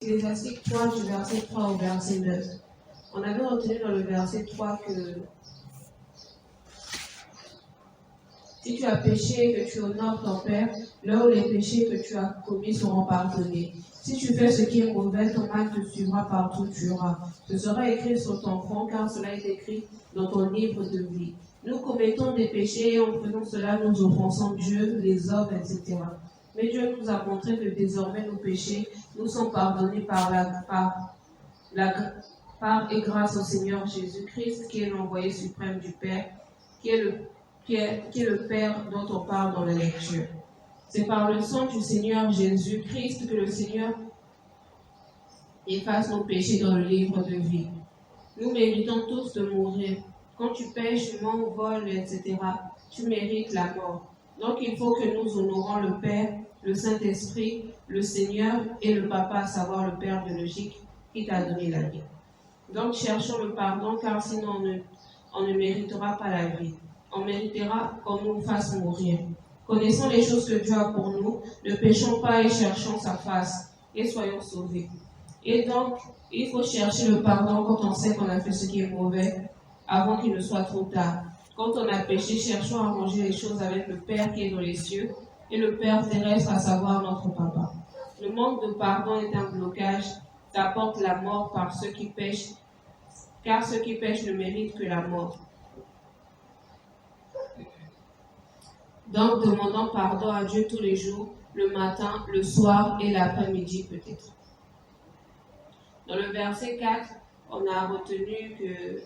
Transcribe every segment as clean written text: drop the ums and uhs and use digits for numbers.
Ecclésiastique 3, du verset 3 au verset 9. On avait retenu dans le verset 3 que si tu as péché et que tu honores ton Père, là où les péchés que tu as commis seront pardonnés. Si tu fais ce qui est mauvais, ton mal te suivra partout où tu iras. Ce sera écrit sur ton front, car cela est écrit dans ton livre de vie. Nous commettons des péchés et en faisant cela, nous offensons Dieu, les hommes, etc. Mais Dieu nous a montré que désormais nos péchés nous sont pardonnés par et grâce au Seigneur Jésus-Christ, qui est l'envoyé suprême du Père, qui est le Père dont on parle dans la lecture. C'est par le sang du Seigneur Jésus-Christ que le Seigneur efface nos péchés dans le livre de vie. Nous méritons tous de mourir. Quand tu pêches, mens, voles, etc., tu mérites la mort. Donc il faut que nous honorons le Père, le Saint-Esprit, le Seigneur et le Papa, à savoir le Père biologique qui t'a donné la vie. Donc cherchons le pardon, car sinon on ne méritera pas la vie. On méritera qu'on nous fasse mourir. Connaissons les choses que Dieu a pour nous, ne péchons pas et cherchons sa face, et soyons sauvés. Et donc, il faut chercher le pardon quand on sait qu'on a fait ce qui est mauvais, avant qu'il ne soit trop tard. Quand on a péché, cherchons à arranger les choses avec le Père qui est dans les cieux, et le Père terrestre, à savoir notre Papa. Le manque de pardon est un blocage, ça apporte la mort par ceux qui pêchent, car ceux qui pêchent ne méritent que la mort. Donc, demandons pardon à Dieu tous les jours, le matin, le soir et l'après-midi peut-être. Dans le verset 4, on a retenu que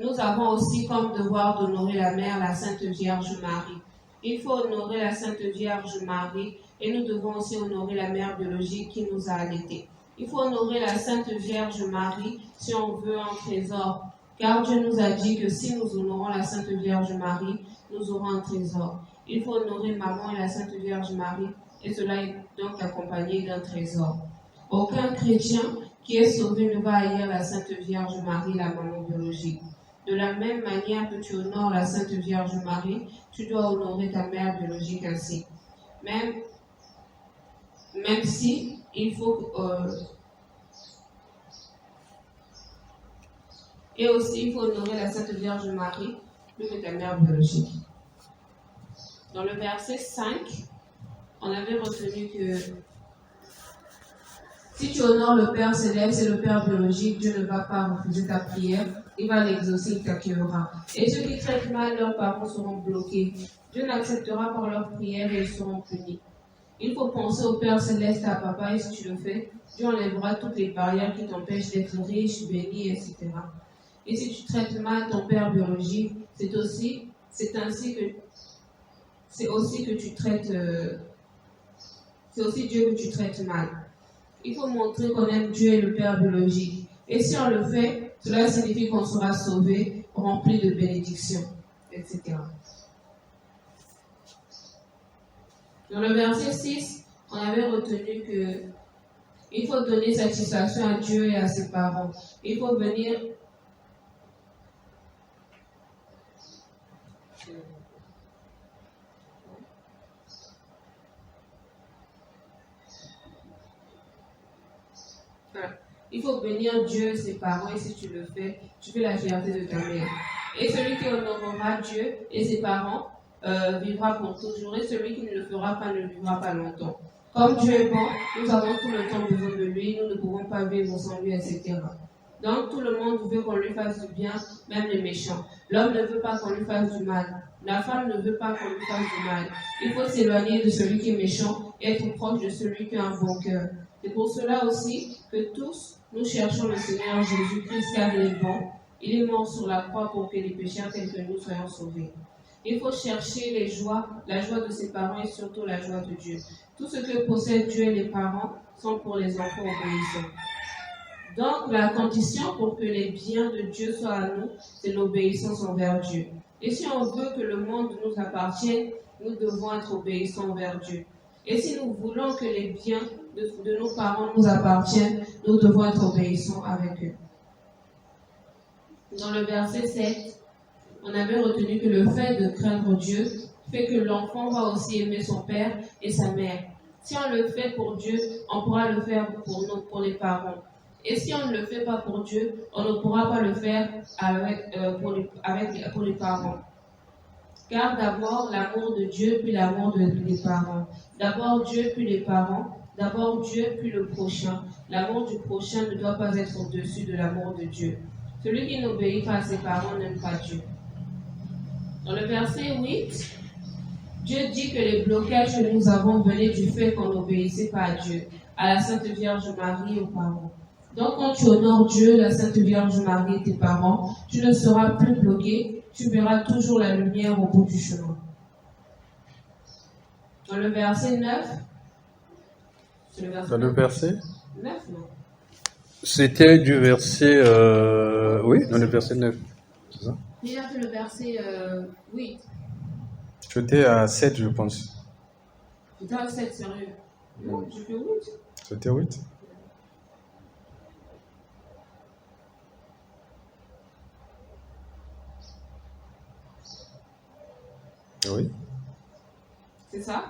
nous avons aussi comme devoir d'honorer la Mère, la Sainte Vierge Marie. Il faut honorer la Sainte Vierge Marie et nous devons aussi honorer la Mère biologique qui nous a allaités. Il faut honorer la Sainte Vierge Marie si on veut un trésor, car Dieu nous a dit que si nous honorons la Sainte Vierge Marie, nous aurons un trésor. Il faut honorer Maman et la Sainte Vierge Marie, et cela est donc accompagné d'un trésor. Aucun chrétien qui est sauvé ne va haïr la Sainte Vierge Marie, la maman biologique. De la même manière que tu honores la Sainte Vierge Marie, tu dois honorer ta mère biologique ainsi. Même si il faut... et aussi, il faut honorer la Sainte Vierge Marie, plus que ta mère biologique. Dans le verset 5, on avait retenu que si tu honores le Père céleste et le Père biologique, Dieu ne va pas refuser ta prière, il va l'exaucer, il t'accueillera. Et ceux qui traitent mal leurs parents seront bloqués. Dieu n'acceptera pas leurs prières et ils seront punis. Il faut penser au Père céleste, à Papa, et si tu le fais, Dieu enlèvera toutes les barrières qui t'empêchent d'être riche, béni, etc. Et si tu traites mal ton Père biologique, c'est aussi Dieu que tu traites mal. Il faut montrer qu'on aime Dieu et le Père biologique. Et si on le fait, cela signifie qu'on sera sauvé, rempli de bénédictions, etc. Dans le verset 6, on avait retenu que il faut donner satisfaction à Dieu et à ses parents. Il faut venir Il faut bénir Dieu, ses parents, et si tu le fais, tu fais la fierté de ta mère. Et celui qui honorera Dieu et ses parents vivra pour toujours, et celui qui ne le fera pas ne vivra pas longtemps. Comme Dieu est bon, nous avons tout le temps besoin de lui, nous ne pouvons pas vivre sans lui, etc. Donc tout le monde veut qu'on lui fasse du bien, même les méchants. L'homme ne veut pas qu'on lui fasse du mal. La femme ne veut pas qu'on lui fasse du mal. Il faut s'éloigner de celui qui est méchant et être proche de celui qui a un bon cœur. C'est pour cela aussi que tous, nous cherchons le Seigneur Jésus-Christ car il est bon. Il est mort sur la croix pour que les pécheurs tels que nous soyons sauvés. Il faut chercher les joies, la joie de ses parents et surtout la joie de Dieu. Tout ce que possèdent Dieu et les parents sont pour les enfants obéissants. Donc, la condition pour que les biens de Dieu soient à nous, c'est l'obéissance envers Dieu. Et si on veut que le monde nous appartienne, nous devons être obéissants envers Dieu. Et si nous voulons que les biens de nos parents nous appartiennent, nous devons être obéissants avec eux. Dans le verset 7, on avait retenu que le fait de craindre Dieu fait que l'enfant va aussi aimer son père et sa mère. Si on le fait pour Dieu, on pourra le faire pour nous, pour les parents. Et si on ne le fait pas pour Dieu, on ne pourra pas le faire pour les parents. Car d'abord l'amour de Dieu, puis l'amour des parents. D'abord Dieu, puis les parents. D'abord Dieu, puis le prochain. L'amour du prochain ne doit pas être au-dessus de l'amour de Dieu. Celui qui n'obéit pas à ses parents n'aime pas Dieu. Dans le verset 8, Dieu dit que les blocages que nous avons venaient du fait qu'on n'obéissait pas à Dieu, à la Sainte Vierge Marie et aux parents. Donc quand tu honores Dieu, la Sainte Vierge Marie et tes parents, tu ne seras plus bloqué, tu verras toujours la lumière au bout du chemin. Dans le verset 9, dans le verset 9, non. C'était du verset... Oui, dans le verset 9. C'est ça? Il a fait le verset 8. C'était à 7, je pense. C'était à 7, sérieux. Non, je fais 8. C'était 8. Oui. C'est ça?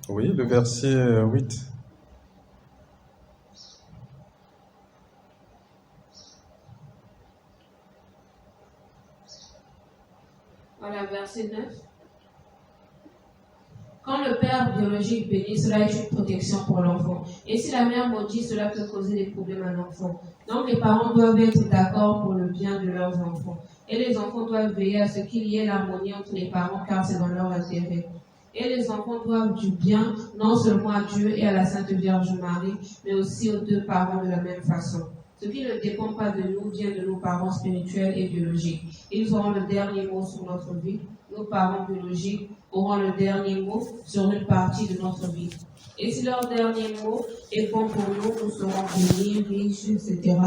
Oui, le verset 8. Voilà, verset 9. Quand le père biologique bénit, cela est une protection pour l'enfant. Et si la mère maudit, cela peut causer des problèmes à l'enfant. Donc les parents doivent être d'accord pour le bien de leurs enfants. Et les enfants doivent veiller à ce qu'il y ait l'harmonie entre les parents, car c'est dans leur intérêt. Et les enfants doivent du bien, non seulement à Dieu et à la Sainte Vierge Marie, mais aussi aux deux parents de la même façon. Ce qui ne dépend pas de nous vient de nos parents spirituels et biologiques. Ils auront le dernier mot sur notre vie. Nos parents biologiques auront le dernier mot sur une partie de notre vie. Et si leur dernier mot est bon pour nous, nous serons bénis, riches, etc.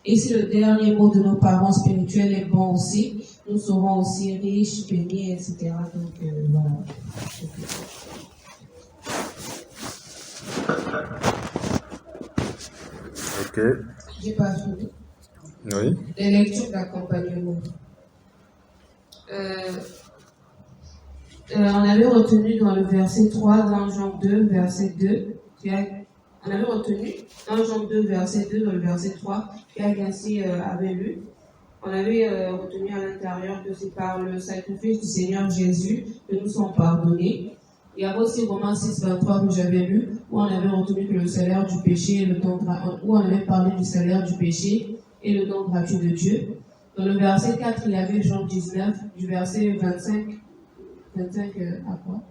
Et si le dernier mot de nos parents spirituels est bon aussi, nous serons aussi riches, bénis, etc. Donc voilà. Ok. J'ai pas fini. Oui. Les lectures d'accompagnement. On avait retenu dans le verset 3, dans Jean 2, verset 2, on avait retenu dans Jean 2, verset 2, dans le verset 3, qu'Agassi avait lu. On avait retenu à l'intérieur que c'est par le sacrifice du Seigneur Jésus que nous sommes pardonnés. Il y avait aussi Romains 6, 23 que j'avais lu, où on avait retenu que le salaire du péché, où on avait parlé du salaire du péché et le don gratuit de Dieu. Dans le verset 4, il y avait Jean 19, du verset 25 à quoi?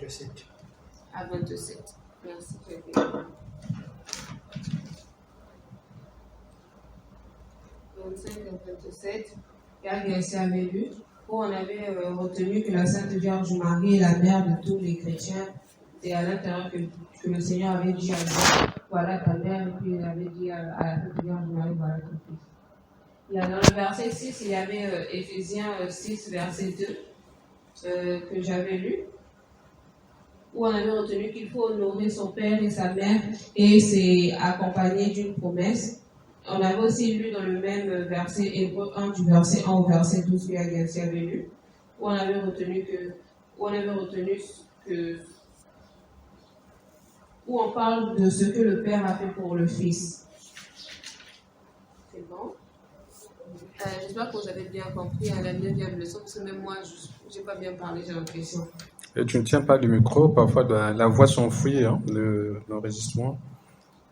27. À 27. Merci. 25 à 27. Agassi avait lu, où on avait retenu que la Sainte Vierge Marie est la mère de tous les chrétiens. Et à l'intérieur que le Seigneur avait dit à Dieu, voilà ta mère, et puis il avait dit à la Sainte Vierge Marie, voilà ton fils. Là, dans le verset 6, il y avait Éphésiens 6, verset 2, que j'avais lu, où on avait retenu qu'il faut honorer son père et sa mère, et c'est accompagné d'une promesse. On avait aussi lu dans le même verset, Hébreux 1, du verset 1 au verset 12, que Agassi avait lu, où on avait retenu où on parle de ce que le Père a fait pour le Fils. C'est bon? J'espère que vous avez bien compris à la 9e leçon, parce que même moi, je n'ai pas bien parlé, j'ai l'impression. Et tu ne tiens pas le micro, parfois la voix s'enfuit, hein, l'enregistrement.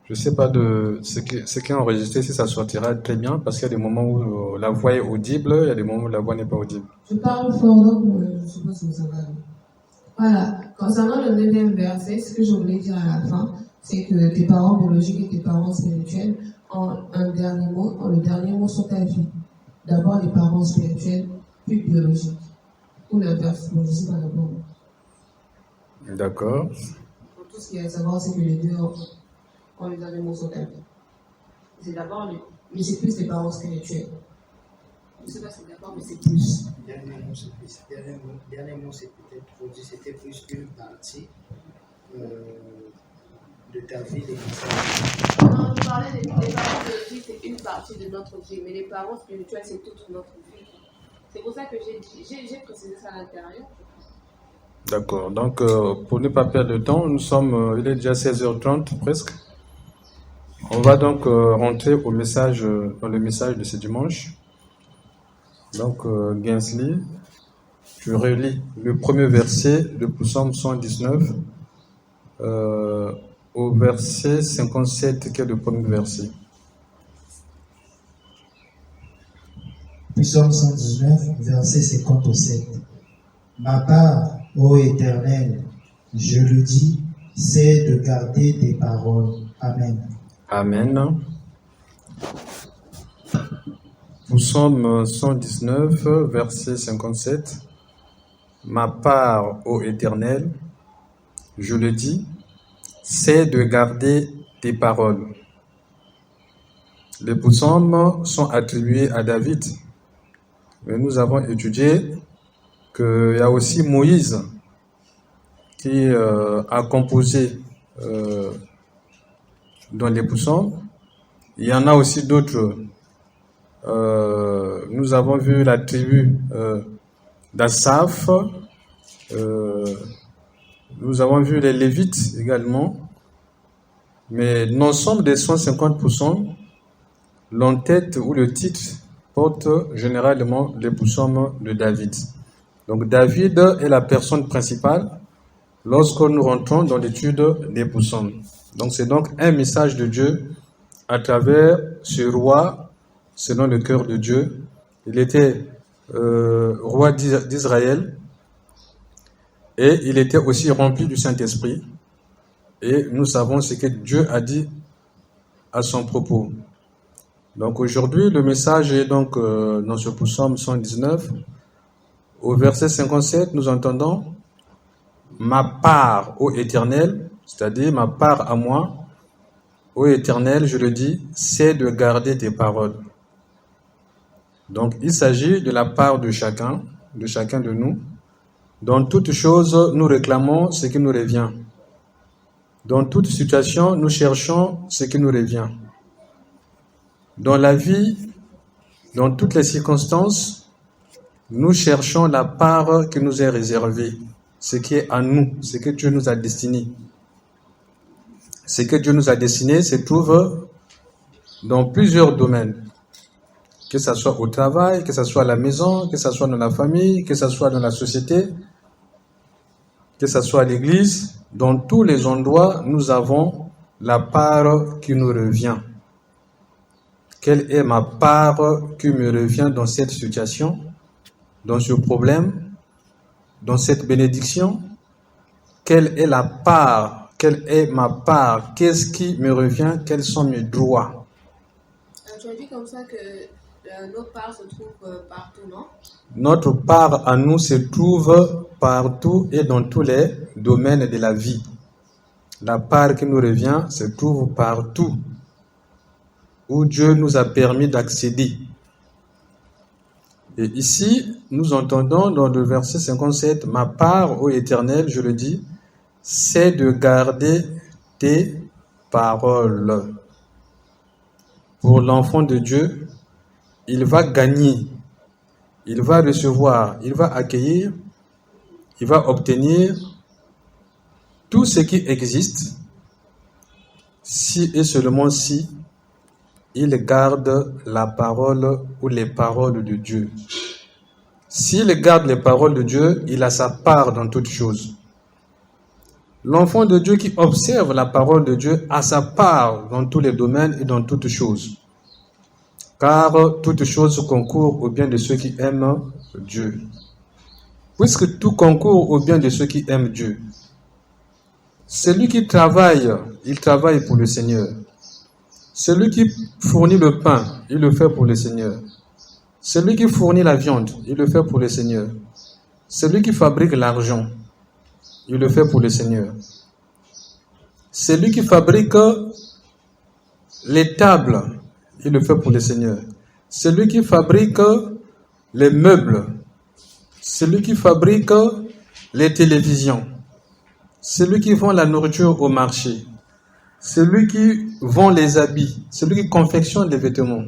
Je ne sais pas de ce qui est enregistré, si ça sortira très bien, parce qu'il y a des moments où la voix est audible, il y a des moments où la voix n'est pas audible. Je parle fort, donc je suppose que vous avez. Voilà, concernant le 9e verset, ce que je voulais dire à la fin, c'est que tes parents biologiques et tes parents spirituels ont un dernier mot, le dernier mot sur ta vie. D'abord les parents spirituels, puis biologiques. Ou l'inverse, je ne sais pas d'abord. D'accord. Pour tout ce qu'il y a à savoir, c'est que les deux ont le dernier mot sur ta vie. C'est d'abord, mais c'est plus les parents spirituels. Je ne sais pas si c'est d'abord, mais c'est plus. Dernier mot, c'est plus. Dernier mot, c'est peut-être, c'était plus une partie de ta vie. Non, je parlais des parents biologiques, c'est une partie de notre vie, mais les parents spirituels, c'est toute notre vie. C'est pour ça que j'ai précisé ça à l'intérieur. D'accord. Donc, pour ne pas perdre de temps, il est déjà 16h30 presque. On va donc rentrer dans le message de ce dimanche. Donc, Gainsly, je relis le premier verset de Psaume 119 au verset 57, qui est le premier verset. Psaume 119, verset 57. Ma part, ô Éternel, je le dis, c'est de garder tes paroles. Amen. Amen. Psaume 119, verset 57. Ma part, ô Éternel, je le dis, c'est de garder tes paroles. Les psaumes sont attribués à David, mais nous avons étudié qu'il y a aussi Moïse qui a composé dans les psaumes. Il y en a aussi d'autres. Nous avons vu la tribu d'Asaph. Nous avons vu les Lévites également. Mais l'ensemble des 150%, l'entête ou le titre porte généralement les psaumes de David. Donc David est la personne principale lorsque nous rentrons dans l'étude des psaumes. Donc c'est donc un message de Dieu à travers ce roi selon le cœur de Dieu. Il était roi d'Israël et il était aussi rempli du Saint-Esprit. Et nous savons ce que Dieu a dit à son propos. Donc aujourd'hui, le message est donc dans ce psaume 119. Au verset 57, nous entendons « Ma part, ô Éternel », c'est-à-dire ma part à moi, ô Éternel, je le dis, c'est de garder tes paroles. Donc il s'agit de la part de chacun de nous. Dans toute chose, nous réclamons ce qui nous revient. Dans toute situation, nous cherchons ce qui nous revient. Dans la vie, dans toutes les circonstances, nous cherchons la part qui nous est réservée, ce qui est à nous, ce que Dieu nous a destiné. Ce que Dieu nous a destiné se trouve dans plusieurs domaines, que ce soit au travail, que ce soit à la maison, que ce soit dans la famille, que ce soit dans la société, que ce soit à l'église. Dans tous les endroits, nous avons la part qui nous revient. Quelle est ma part qui me revient dans cette situation, dans ce problème, dans cette bénédiction? Quelle est ma part? Qu'est-ce qui me revient? Quels sont mes droits? Tu as dit comme ça que notre part se trouve partout, non? Notre part à nous se trouve partout et dans tous les domaines de la vie. La part qui nous revient se trouve partout où Dieu nous a permis d'accéder. Et ici, nous entendons dans le verset 57, « Ma part, ô Éternel, je le dis, c'est de garder tes paroles. » Pour l'enfant de Dieu, il va gagner, il va recevoir, il va accueillir, il va obtenir tout ce qui existe si et seulement si il garde la parole ou les paroles de Dieu. S'il garde les paroles de Dieu, il a sa part dans toutes choses. L'enfant de Dieu qui observe la parole de Dieu a sa part dans tous les domaines et dans toutes choses. Car toutes choses concourent au bien de ceux qui aiment Dieu. Puisque tout concourt au bien de ceux qui aiment Dieu. Celui qui travaille, il travaille pour le Seigneur. Celui qui fournit le pain, il le fait pour le Seigneur. Celui qui fournit la viande, il le fait pour le Seigneur. Celui qui fabrique l'argent, il le fait pour le Seigneur. Celui qui fabrique les tables, il le fait pour le Seigneur. Celui qui fabrique les meubles, celui qui fabrique les télévisions, celui qui vend la nourriture au marché, celui qui vend les habits, celui qui confectionne les vêtements,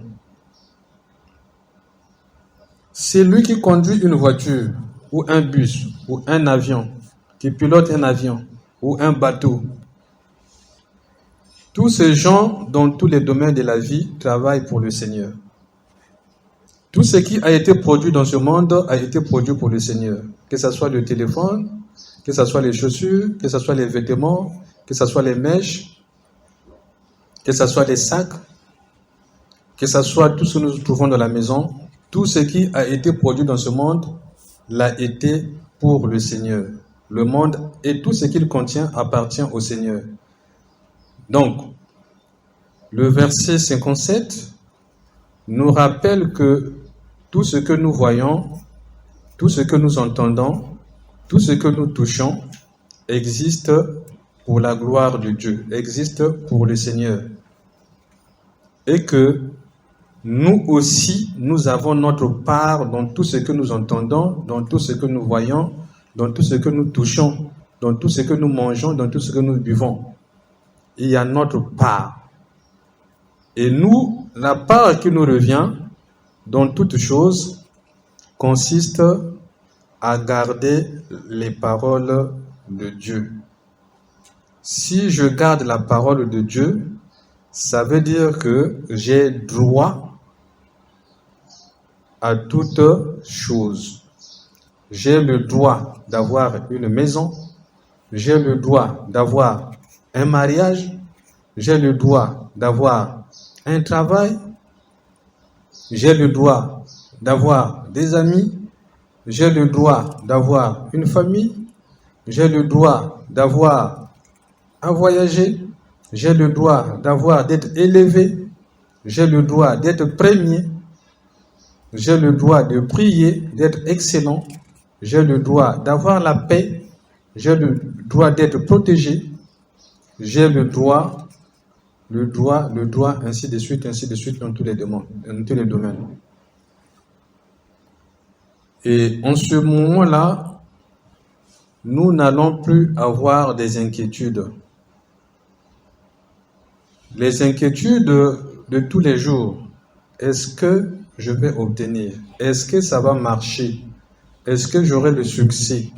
celui qui conduit une voiture ou un bus ou un avion, qui pilotent un avion ou un bateau. Tous ces gens, dans tous les domaines de la vie, travaillent pour le Seigneur. Tout ce qui a été produit dans ce monde a été produit pour le Seigneur. Que ce soit le téléphone, que ce soit les chaussures, que ce soit les vêtements, que ce soit les mèches, que ce soit les sacs, que ce soit tout ce que nous trouvons dans la maison, tout ce qui a été produit dans ce monde l'a été pour le Seigneur. Le monde et tout ce qu'il contient appartient au Seigneur. Donc, le verset 57 nous rappelle que tout ce que nous voyons, tout ce que nous entendons, tout ce que nous touchons existe pour la gloire de Dieu, existe pour le Seigneur. Et que nous aussi, nous avons notre part dans tout ce que nous entendons, dans tout ce que nous voyons, dans tout ce que nous touchons, dans tout ce que nous mangeons, dans tout ce que nous buvons. Il y a notre part. Et nous, la part qui nous revient dans toute chose consiste à garder les paroles de Dieu. Si je garde la parole de Dieu, ça veut dire que j'ai droit à toute chose. J'ai le droit d'avoir une maison, j'ai le droit d'avoir un mariage, j'ai le droit d'avoir un travail, j'ai le droit d'avoir des amis, j'ai le droit d'avoir une famille, j'ai le droit d'avoir à voyager, j'ai le droit d'être élevé, j'ai le droit d'être premier, j'ai le droit de prier, d'être excellent, j'ai le droit d'avoir la paix, j'ai le droit d'être protégé, j'ai le droit, ainsi de suite, dans tous les domaines. Et en ce moment-là, nous n'allons plus avoir des inquiétudes. Les inquiétudes de tous les jours, est-ce que je vais obtenir? Est-ce que ça va marcher? Est-ce que j'aurai le succès?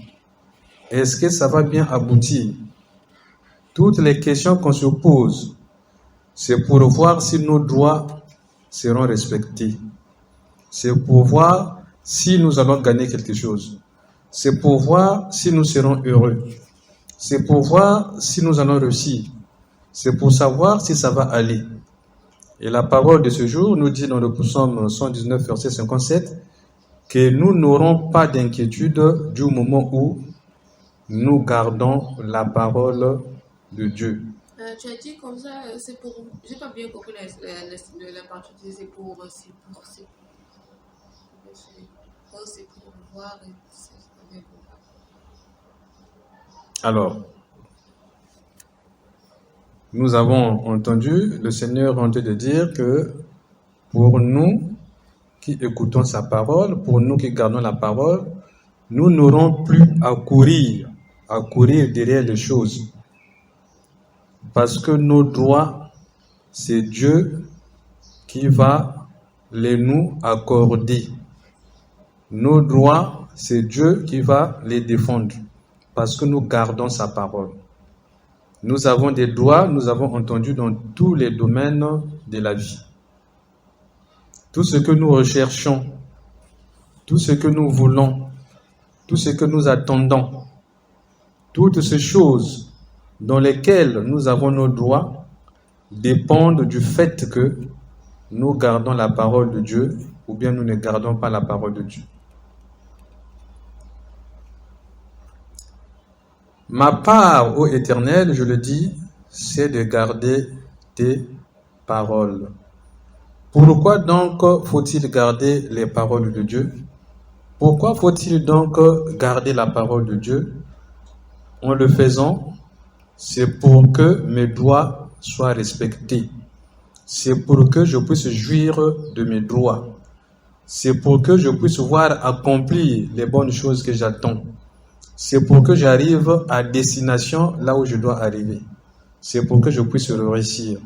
Est-ce que ça va bien aboutir? Toutes les questions qu'on se pose, c'est pour voir si nos droits seront respectés. C'est pour voir si nous allons gagner quelque chose. C'est pour voir si nous serons heureux. C'est pour voir si nous allons réussir. C'est pour savoir si ça va aller. Et la parole de ce jour nous dit dans le psaume 119, verset 57, que nous n'aurons pas d'inquiétude du moment où nous gardons la parole de Dieu. Tu as dit comme ça, c'est pour. J'ai pas bien compris la partie, c'est pour. C'est pour voir. Alors, nous avons entendu le Seigneur en train de dire que pour nous qui écoutons sa parole, pour nous qui gardons la parole, nous n'aurons plus à courir derrière les choses. Parce que nos droits, c'est Dieu qui va les nous accorder. Nos droits, c'est Dieu qui va les défendre. Parce que nous gardons sa parole. Nous avons des droits, nous avons entendu dans tous les domaines de la vie. Tout ce que nous recherchons, tout ce que nous voulons, tout ce que nous attendons, toutes ces choses dans lesquelles nous avons nos droits dépendent du fait que nous gardons la parole de Dieu ou bien nous ne gardons pas la parole de Dieu. Ma part, ô Éternel, je le dis, c'est de garder tes paroles. Pourquoi donc faut-il garder les paroles de Dieu? Pourquoi faut-il donc garder la parole de Dieu? En le faisant, c'est pour que mes droits soient respectés. C'est pour que je puisse jouir de mes droits. C'est pour que je puisse voir accomplir les bonnes choses que j'attends. C'est pour que j'arrive à destination là où je dois arriver. C'est pour que je puisse réussir.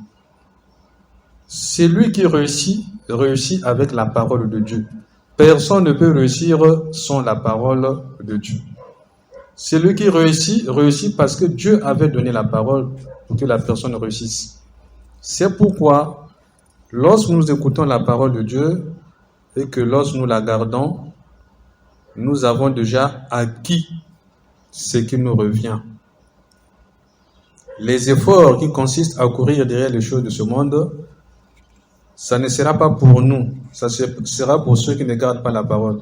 Celui qui réussit avec la parole de Dieu. Personne ne peut réussir sans la parole de Dieu. Celui qui réussit parce que Dieu avait donné la parole pour que la personne réussisse. C'est pourquoi, lorsque nous écoutons la parole de Dieu et que lorsque nous la gardons, nous avons déjà acquis ce qui nous revient. Les efforts qui consistent à courir derrière les choses de ce monde, ça ne sera pas pour nous, ça sera pour ceux qui ne gardent pas la parole.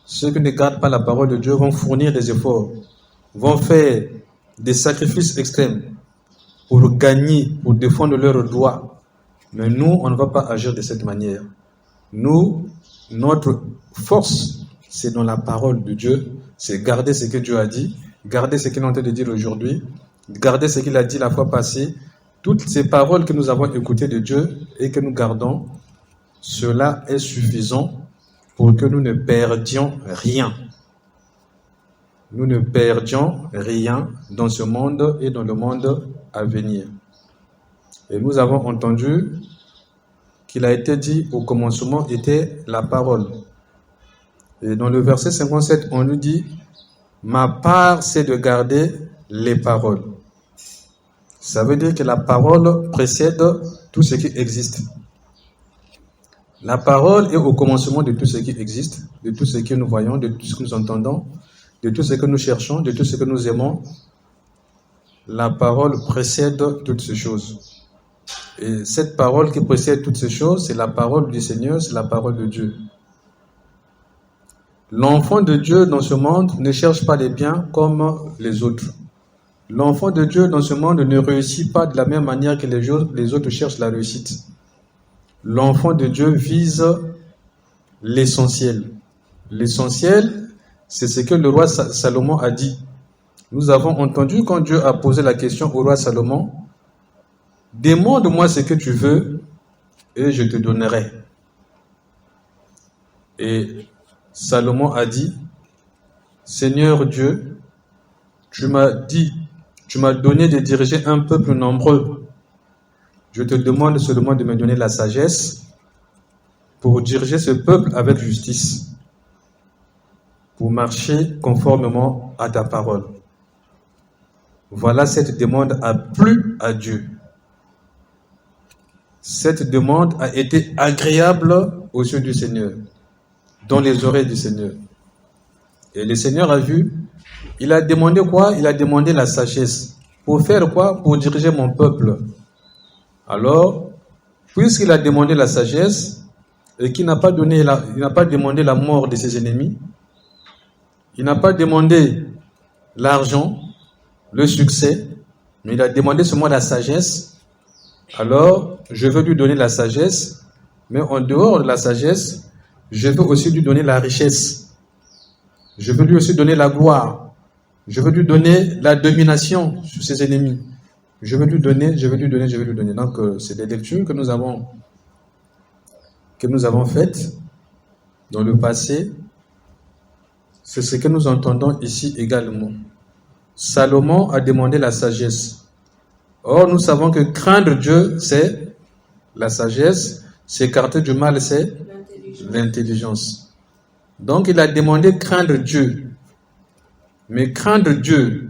Ceux qui ne gardent pas la parole de Dieu vont fournir des efforts, vont faire des sacrifices extrêmes pour gagner, pour défendre leurs droits. Mais nous, on ne va pas agir de cette manière. Nous, notre force, c'est dans la parole de Dieu, c'est garder ce que Dieu a dit, garder ce qu'il est en train de dire aujourd'hui, garder ce qu'il a dit la fois passée. Toutes ces paroles que nous avons écoutées de Dieu et que nous gardons, cela est suffisant pour que nous ne perdions rien. Nous ne perdions rien dans ce monde et dans le monde à venir. Et nous avons entendu qu'il a été dit au commencement était la parole. Et dans le verset 57, on nous dit « Ma part, c'est de garder les paroles ». Ça veut dire que la parole précède tout ce qui existe. La parole est au commencement de tout ce qui existe, de tout ce que nous voyons, de tout ce que nous entendons, de tout ce que nous cherchons, de tout ce que nous aimons. La parole précède toutes ces choses. Et cette parole qui précède toutes ces choses, c'est la parole du Seigneur, c'est la parole de Dieu. L'enfant de Dieu dans ce monde ne cherche pas les biens comme les autres. L'enfant de Dieu dans ce monde ne réussit pas de la même manière que les autres cherchent la réussite. L'enfant de Dieu vise l'essentiel. L'essentiel, c'est ce que le roi Salomon a dit. Nous avons entendu quand Dieu a posé la question au roi Salomon, « Demande-moi ce que tu veux et je te donnerai. » Et Salomon a dit, « Seigneur Dieu, tu m'as donné de diriger un peuple nombreux. Je te demande seulement de me donner la sagesse pour diriger ce peuple avec justice, pour marcher conformément à ta parole. » Voilà, cette demande a plu à Dieu. Cette demande a été agréable aux yeux du Seigneur, dans les oreilles du Seigneur. Et le Seigneur a vu, il a demandé quoi? Il a demandé la sagesse. Pour faire quoi? Pour diriger mon peuple. Alors, puisqu'il a demandé la sagesse, et qu'il n'a pas demandé la mort de ses ennemis, il n'a pas demandé l'argent, le succès, mais il a demandé seulement la sagesse. Alors, je veux lui donner la sagesse, mais en dehors de la sagesse, je veux aussi lui donner la richesse. Je veux lui aussi donner la gloire. Je veux lui donner la domination sur ses ennemis. Je veux lui donner. Donc, c'est des lectures que nous avons faites dans le passé. C'est ce que nous entendons ici également. Salomon a demandé la sagesse. Or, nous savons que craindre Dieu, c'est la sagesse. S'écarter du mal, c'est l'intelligence. Donc, il a demandé craindre Dieu. Mais craindre Dieu,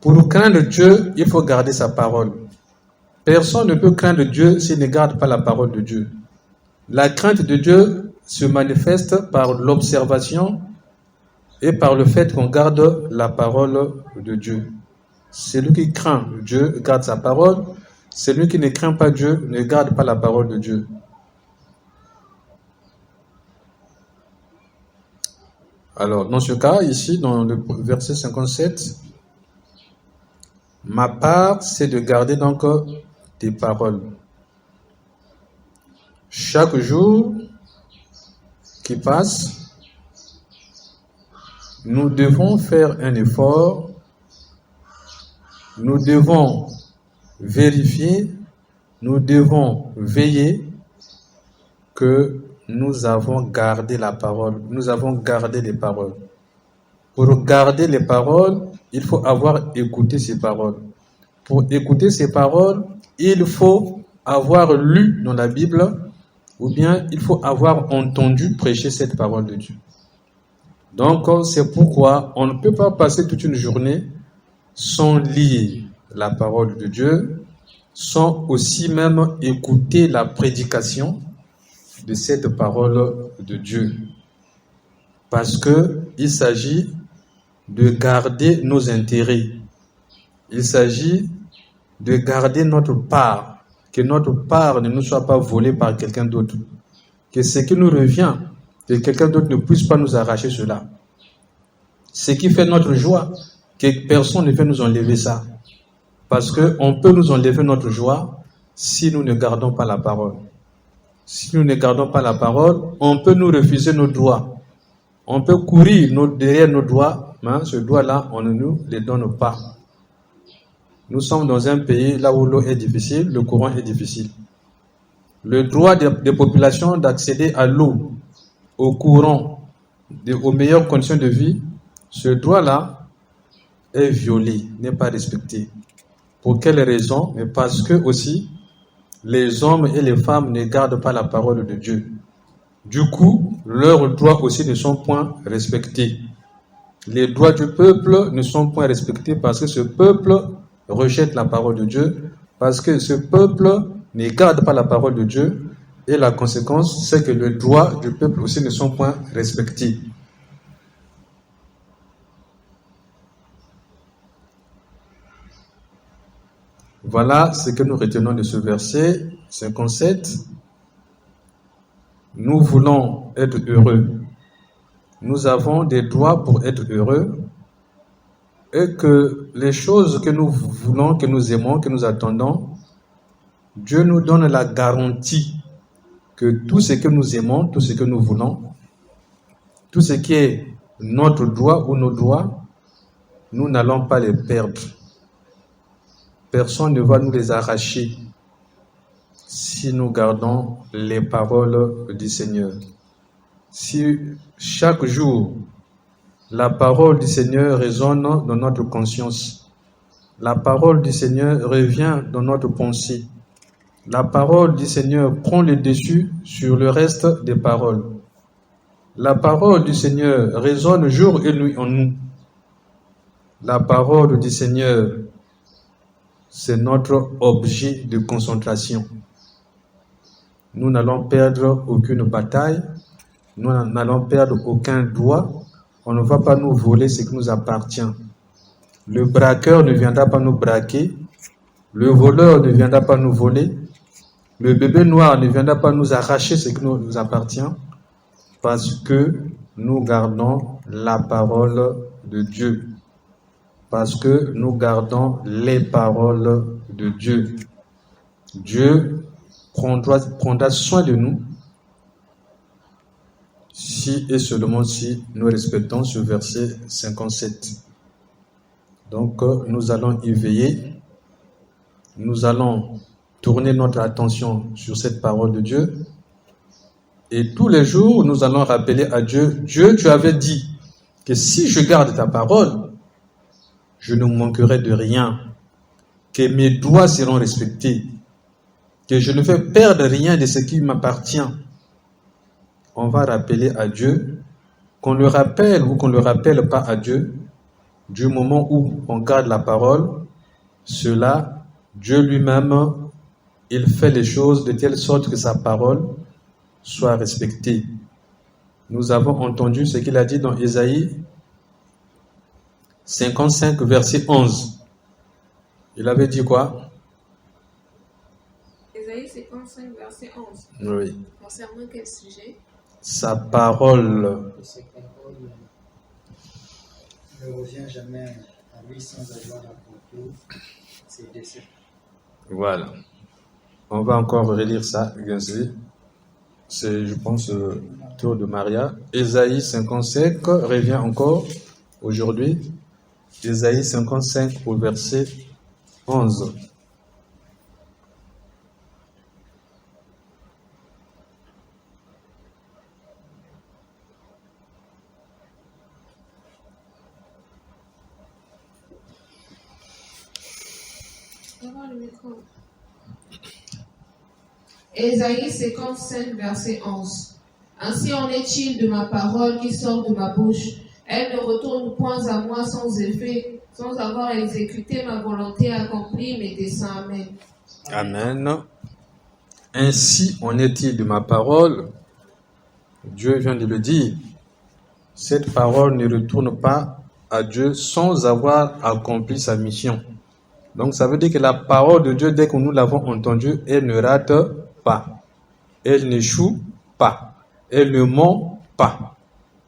pour craindre Dieu, il faut garder sa parole. Personne ne peut craindre Dieu s'il ne garde pas la parole de Dieu. La crainte de Dieu se manifeste par l'observation et par le fait qu'on garde la parole de Dieu. Celui qui craint Dieu garde sa parole. Celui qui ne craint pas Dieu ne garde pas la parole de Dieu. Alors, dans ce cas, ici, dans le verset 57, « Ma part, c'est de garder donc tes paroles. » Chaque jour qui passe, nous devons faire un effort, nous devons vérifier, nous devons veiller que nous avons gardé la parole, nous avons gardé les paroles. Pour garder les paroles, il faut avoir écouté ces paroles. Pour écouter ces paroles, il faut avoir lu dans la Bible ou bien il faut avoir entendu prêcher cette parole de Dieu. Donc, c'est pourquoi on ne peut pas passer toute une journée sans lire la parole de Dieu, sans aussi même écouter la prédication de cette parole de Dieu. Parce que il s'agit de garder nos intérêts. Il s'agit de garder notre part, que notre part ne nous soit pas volée par quelqu'un d'autre. Que ce qui nous revient, que quelqu'un d'autre ne puisse pas nous arracher cela. Ce qui fait notre joie, que personne ne peut nous enlever ça. Parce qu'on peut nous enlever notre joie si nous ne gardons pas la parole. Si nous ne gardons pas la parole, on peut nous refuser nos droits. On peut courir derrière nos droits, mais ce droit-là, on ne nous les donne pas. Nous sommes dans un pays là où l'eau est difficile, le courant est difficile. Le droit des populations d'accéder à l'eau, au courant, aux meilleures conditions de vie, ce droit-là est violé, n'est pas respecté. Pour quelle raison? Mais parce que aussi, les hommes et les femmes ne gardent pas la parole de Dieu. Du coup, leurs droits aussi ne sont point respectés. Les droits du peuple ne sont point respectés parce que ce peuple rejette la parole de Dieu, parce que ce peuple ne garde pas la parole de Dieu, et la conséquence, c'est que les droits du peuple aussi ne sont point respectés. Voilà ce que nous retenons de ce verset 57. Nous voulons être heureux. Nous avons des droits pour être heureux et que les choses que nous voulons, que nous aimons, que nous attendons, Dieu nous donne la garantie que tout ce que nous aimons, tout ce que nous voulons, tout ce qui est notre droit ou nos droits, nous n'allons pas les perdre. Personne ne va nous les arracher si nous gardons les paroles du Seigneur. Si chaque jour, la parole du Seigneur résonne dans notre conscience, la parole du Seigneur revient dans notre pensée, la parole du Seigneur prend le dessus sur le reste des paroles. La parole du Seigneur résonne jour et nuit en nous. La parole du Seigneur, c'est notre objet de concentration. Nous n'allons perdre aucune bataille, nous n'allons perdre aucun droit, on ne va pas nous voler ce qui nous appartient. Le braqueur ne viendra pas nous braquer, le voleur ne viendra pas nous voler, le bébé noir ne viendra pas nous arracher ce qui nous appartient, parce que nous gardons la parole de Dieu. Parce que nous gardons les paroles de Dieu. Dieu prendra soin de nous si et seulement si nous respectons ce verset 57. Donc nous allons y veiller, nous allons tourner notre attention sur cette parole de Dieu et tous les jours nous allons rappeler à Dieu, Dieu, tu avais dit que si je garde ta parole, je ne manquerai de rien, que mes droits seront respectés, que je ne vais perdre rien de ce qui m'appartient. On va rappeler à Dieu, qu'on le rappelle ou qu'on ne le rappelle pas à Dieu, du moment où on garde la parole, cela, Dieu lui-même, il fait les choses de telle sorte que sa parole soit respectée. Nous avons entendu ce qu'il a dit dans Ésaïe 55, verset 11. Il avait dit quoi? Ésaïe 55, verset 11. Oui. Concernant quel sujet? Sa parole. Ces paroles ne revient jamais à lui sans avoir accompli ses desseins. Voilà. On va encore relire ça, bien sûr. C'est, je pense, le tour de Maria. Ésaïe 55 revient encore aujourd'hui. Ésaïe 55 au verset 11. Ésaïe 55, verset 11. Ainsi en est-il de ma parole qui sort de ma bouche. Elle ne retourne point à moi sans effet, sans avoir exécuté ma volonté et accompli mes desseins. Amen. Amen. Ainsi en est-il de ma parole. Dieu vient de le dire. Cette parole ne retourne pas à Dieu sans avoir accompli sa mission. Donc ça veut dire que la parole de Dieu, dès que nous l'avons entendue, elle ne rate pas. Elle n'échoue pas. Elle ne ment pas.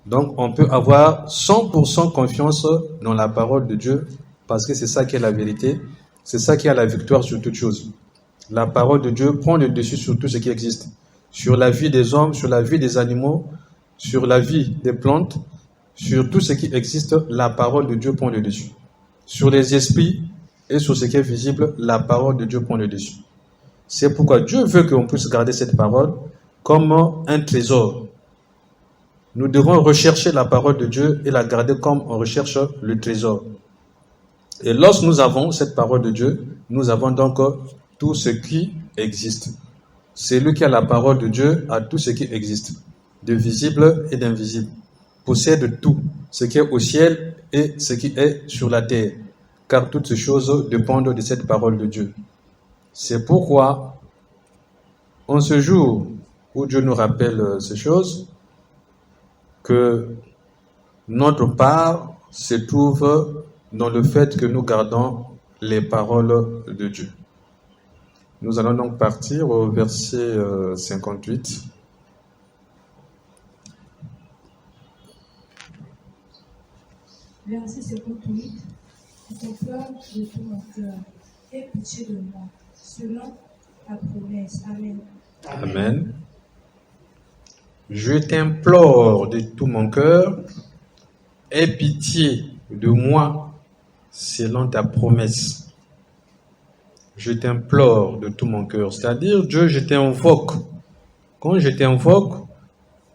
Donc on peut avoir 100% confiance dans la parole de Dieu parce que c'est ça qui est la vérité. C'est ça qui a la victoire sur toute chose. La parole de Dieu prend le dessus sur tout ce qui existe. Sur la vie des hommes, sur la vie des animaux, sur la vie des plantes, sur tout ce qui existe, la parole de Dieu prend le dessus. Sur les esprits et sur ce qui est visible, la parole de Dieu prend le dessus. C'est pourquoi Dieu veut qu'on puisse garder cette parole comme un trésor. Nous devons rechercher la parole de Dieu et la garder comme on recherche le trésor. Et lorsque nous avons cette parole de Dieu, nous avons donc tout ce qui existe. Celui qui a la parole de Dieu a tout ce qui existe, de visible et d'invisible. Possède tout, ce qui est au ciel et ce qui est sur la terre, car toutes ces choses dépendent de cette parole de Dieu. C'est pourquoi, en ce jour où Dieu nous rappelle ces choses, que notre part se trouve dans le fait que nous gardons les paroles de Dieu. Nous allons donc partir au verset 58. Verset 58. Je t'implore de tout mon cœur, aie pitié de moi, selon ta promesse. Amen. Amen. Je t'implore de tout mon cœur, aie pitié de moi, selon ta promesse. Je t'implore de tout mon cœur. C'est-à-dire, Dieu, je t'invoque. Quand je t'invoque,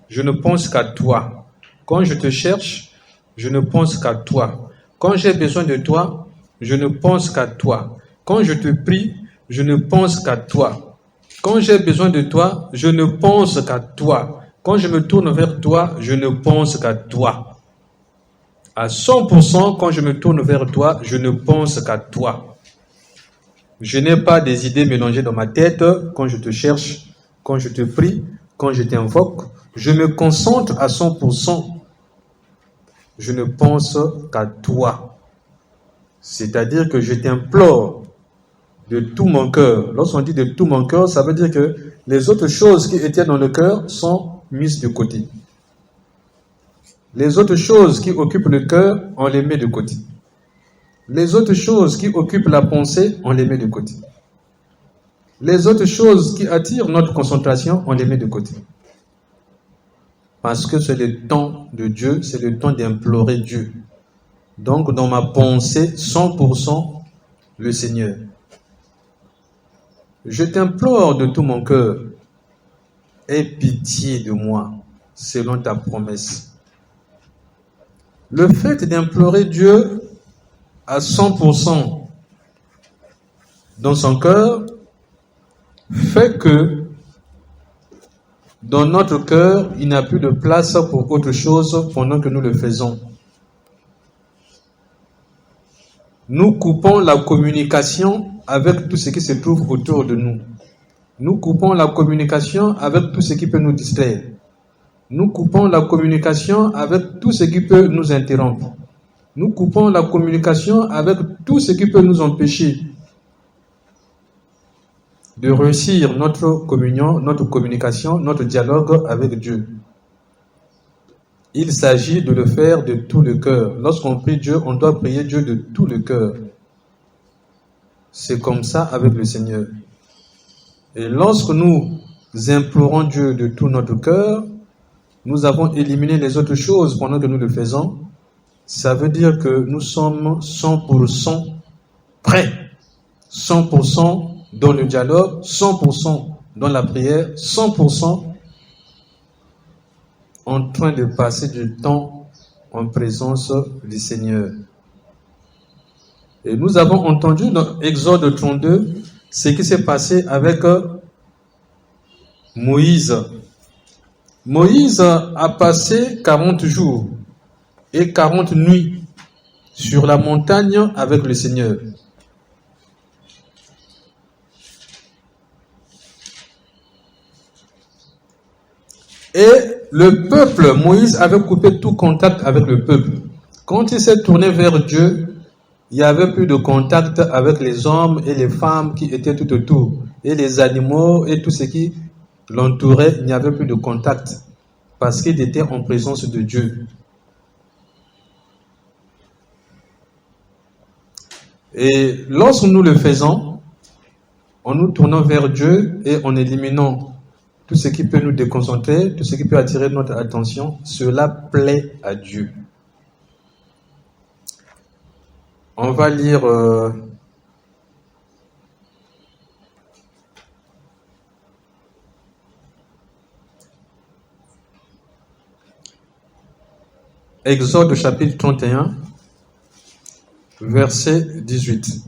je ne pense qu'à toi. Quand je te cherche, je ne pense qu'à toi. Quand j'ai besoin de toi, je ne pense qu'à toi. Quand je te prie, je ne pense qu'à toi. Quand j'ai besoin de toi, je ne pense qu'à toi. Quand je me tourne vers toi, je ne pense qu'à toi. À 100%, quand je me tourne vers toi, je ne pense qu'à toi. Je n'ai pas des idées mélangées dans ma tête quand je te cherche, quand je te prie, quand je t'invoque. Je me concentre à 100%. Je ne pense qu'à toi. C'est-à-dire que je t'implore de tout mon cœur. Lorsqu'on dit de tout mon cœur, ça veut dire que les autres choses qui étaient dans le cœur sont mises de côté. Les autres choses qui occupent le cœur, on les met de côté. Les autres choses qui occupent la pensée, on les met de côté. Les autres choses qui attirent notre concentration, on les met de côté. Parce que c'est le temps de Dieu, c'est le temps d'implorer Dieu. Donc, dans ma pensée, 100%, le Seigneur. Je t'implore de tout mon cœur, aie pitié de moi, selon ta promesse. Le fait d'implorer Dieu à 100% dans son cœur fait que dans notre cœur, il n'y a plus de place pour autre chose pendant que nous le faisons. Nous coupons la communication avec tout ce qui se trouve autour de nous. Nous coupons la communication avec tout ce qui peut nous distraire. Nous coupons la communication avec tout ce qui peut nous interrompre. Nous coupons la communication avec tout ce qui peut nous empêcher de réussir notre communion, notre communication, notre dialogue avec Dieu. Il s'agit de le faire de tout le cœur. Lorsqu'on prie Dieu, on doit prier Dieu de tout le cœur. C'est comme ça avec le Seigneur. Et lorsque nous implorons Dieu de tout notre cœur, nous avons éliminé les autres choses pendant que nous le faisons. Ça veut dire que nous sommes 100% prêts, 100% dans le dialogue, 100% dans la prière, 100% en train de passer du temps en présence du Seigneur. Et nous avons entendu dans Exode 32 ce qui s'est passé avec Moïse. Moïse a passé 40 jours et 40 nuits sur la montagne avec le Seigneur. Et le peuple, Moïse avait coupé tout contact avec le peuple. Quand il s'est tourné vers Dieu, il n'y avait plus de contact avec les hommes et les femmes qui étaient tout autour. Et les animaux et tout ce qui l'entourait, il n'y avait plus de contact. Parce qu'il était en présence de Dieu. Et lorsque nous le faisons, en nous tournant vers Dieu et en éliminant tout ce qui peut nous déconcentrer, tout ce qui peut attirer notre attention, cela plaît à Dieu. On va lire Exode chapitre 31, verset 18.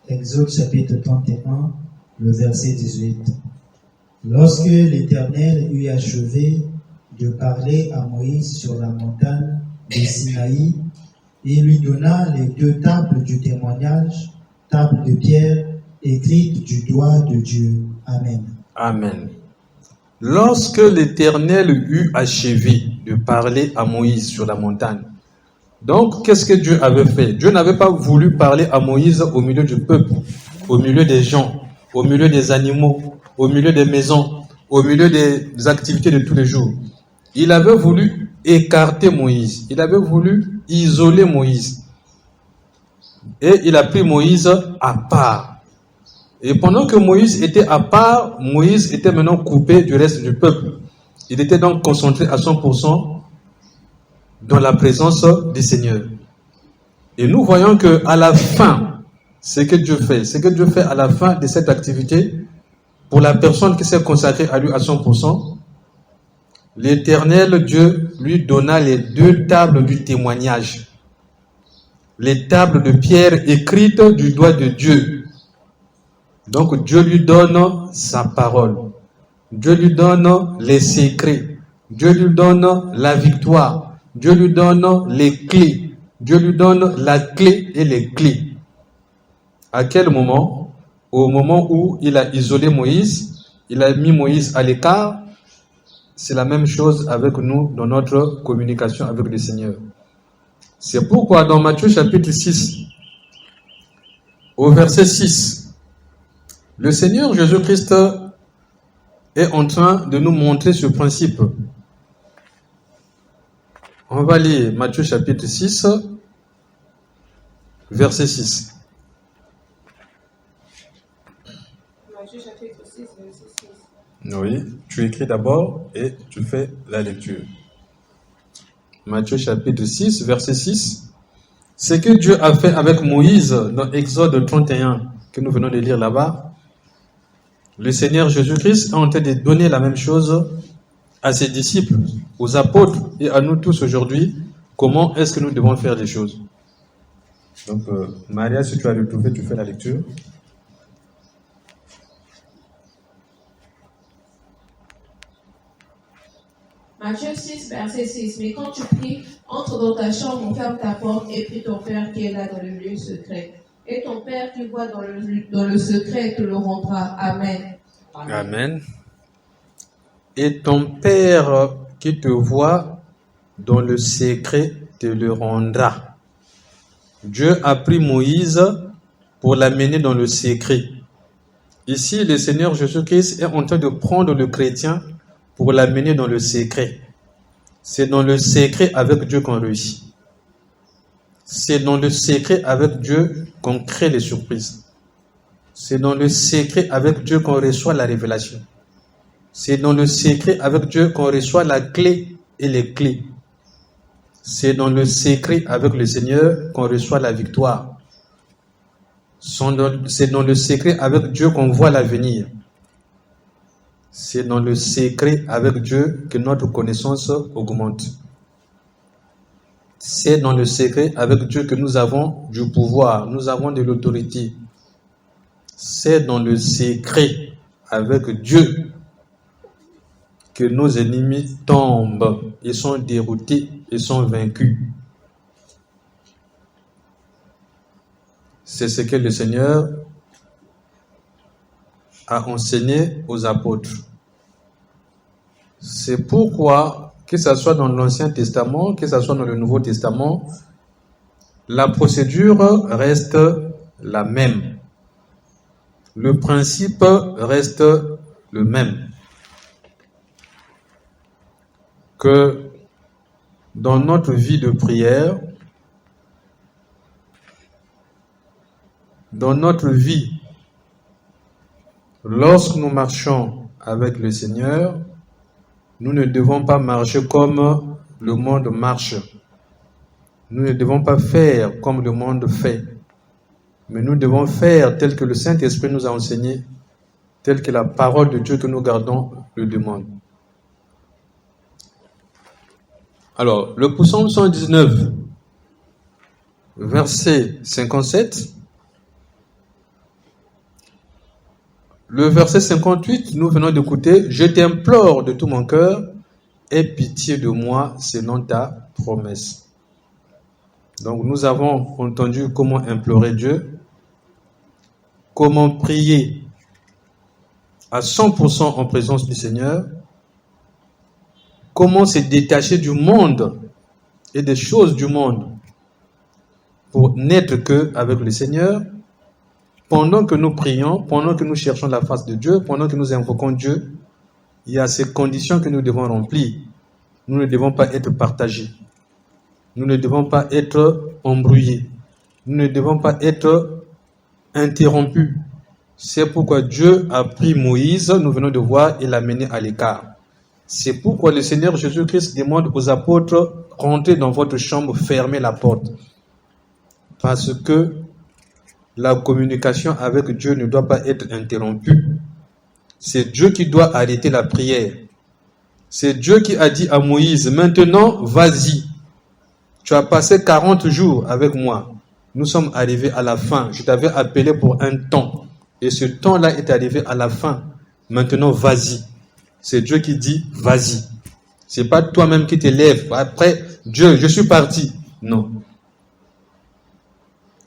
Exode chapitre 31, le verset 18. Lorsque l'Éternel eut achevé de parler à Moïse sur la montagne de Sinaï, il lui donna les 2 tables du témoignage, tables de pierre, écrites du doigt de Dieu. Amen. Amen. Lorsque l'Éternel eut achevé de parler à Moïse sur la montagne, donc qu'est-ce que Dieu avait fait? Dieu n'avait pas voulu parler à Moïse au milieu du peuple, au milieu des gens, au milieu des animaux, au milieu des maisons, au milieu des activités de tous les jours. Il avait voulu écarter Moïse, il avait voulu isoler Moïse. Et il a pris Moïse à part. Et pendant que Moïse était à part, Moïse était maintenant coupé du reste du peuple. Il était donc concentré à 100% dans la présence du Seigneur. Et nous voyons que à la fin, ce que Dieu fait à la fin de cette activité, pour la personne qui s'est consacrée à lui à 100%, l'Éternel Dieu lui donna les 2 tables du témoignage. Les tables de pierre écrites du doigt de Dieu. Donc Dieu lui donne sa parole. Dieu lui donne les secrets. Dieu lui donne la victoire. Dieu lui donne les clés. Dieu lui donne la clé et les clés. À quel moment? Au moment où il a isolé Moïse, il a mis Moïse à l'écart. C'est la même chose avec nous dans notre communication avec le Seigneur. C'est pourquoi dans Matthieu chapitre 6, au verset 6, le Seigneur Jésus-Christ est en train de nous montrer ce principe. On va lire Matthieu chapitre 6, verset 6. Matthieu chapitre 6, verset 6. Oui, tu écris d'abord et tu fais la lecture. Matthieu chapitre 6, verset 6. Ce que Dieu a fait avec Moïse dans Exode 31, que nous venons de lire là-bas, le Seigneur Jésus-Christ est en train de donner la même chose à ses disciples, aux apôtres et à nous tous aujourd'hui. Comment est-ce que nous devons faire les choses? Donc, Maria, si tu as retrouvé, tu fais la lecture. Matthieu 6, verset 6. Mais quand tu pries, entre dans ta chambre, ferme ta porte et prie ton Père qui est là dans le lieu secret. Et ton Père qui voit dans le secret te le rendra. Amen. Amen. Et ton Père qui te voit dans le secret te le rendra. Dieu a pris Moïse pour l'amener dans le secret. Ici, le Seigneur Jésus-Christ est en train de prendre le chrétien pour l'amener dans le secret. C'est dans le secret avec Dieu qu'on réussit. C'est dans le secret avec Dieu qu'on crée les surprises. C'est dans le secret avec Dieu qu'on reçoit la révélation. C'est dans le secret avec Dieu qu'on reçoit la clé et les clés. C'est dans le secret avec le Seigneur qu'on reçoit la victoire. C'est dans le secret avec Dieu qu'on voit l'avenir. C'est dans le secret avec Dieu que notre connaissance augmente. C'est dans le secret avec Dieu que nous avons du pouvoir, nous avons de l'autorité. C'est dans le secret avec Dieu que nos ennemis tombent et sont déroutés et sont vaincus. C'est ce que le Seigneur a enseigné aux apôtres. C'est pourquoi, que ce soit dans l'Ancien Testament, que ce soit dans le Nouveau Testament, la procédure reste la même. Le principe reste le même. Que dans notre vie de prière, dans notre vie, lorsque nous marchons avec le Seigneur, nous ne devons pas marcher comme le monde marche. Nous ne devons pas faire comme le monde fait. Mais nous devons faire tel que le Saint-Esprit nous a enseigné, tel que la parole de Dieu que nous gardons le demande. Alors, le psaume 119, verset 57, le verset 58, nous venons d'écouter « Je t'implore de tout mon cœur, aie pitié de moi selon ta promesse. » Donc, nous avons entendu comment implorer Dieu, comment prier à 100% en présence du Seigneur, comment se détacher du monde et des choses du monde pour n'être qu'avec le Seigneur. Pendant que nous prions, pendant que nous cherchons la face de Dieu, pendant que nous invoquons Dieu, il y a ces conditions que nous devons remplir. Nous ne devons pas être partagés. Nous ne devons pas être embrouillés. Nous ne devons pas être interrompus. C'est pourquoi Dieu a pris Moïse, nous venons de voir, et l'a mené à l'écart. C'est pourquoi le Seigneur Jésus-Christ demande aux apôtres, rentrez dans votre chambre, fermez la porte. Parce que la communication avec Dieu ne doit pas être interrompue. C'est Dieu qui doit arrêter la prière. C'est Dieu qui a dit à Moïse, maintenant, vas-y. Tu as passé 40 jours avec moi. Nous sommes arrivés à la fin. Je t'avais appelé pour un temps. Et ce temps-là est arrivé à la fin. Maintenant, vas-y. C'est Dieu qui dit, vas-y. C'est pas toi-même qui te lèves. Après, Dieu, je suis parti. Non.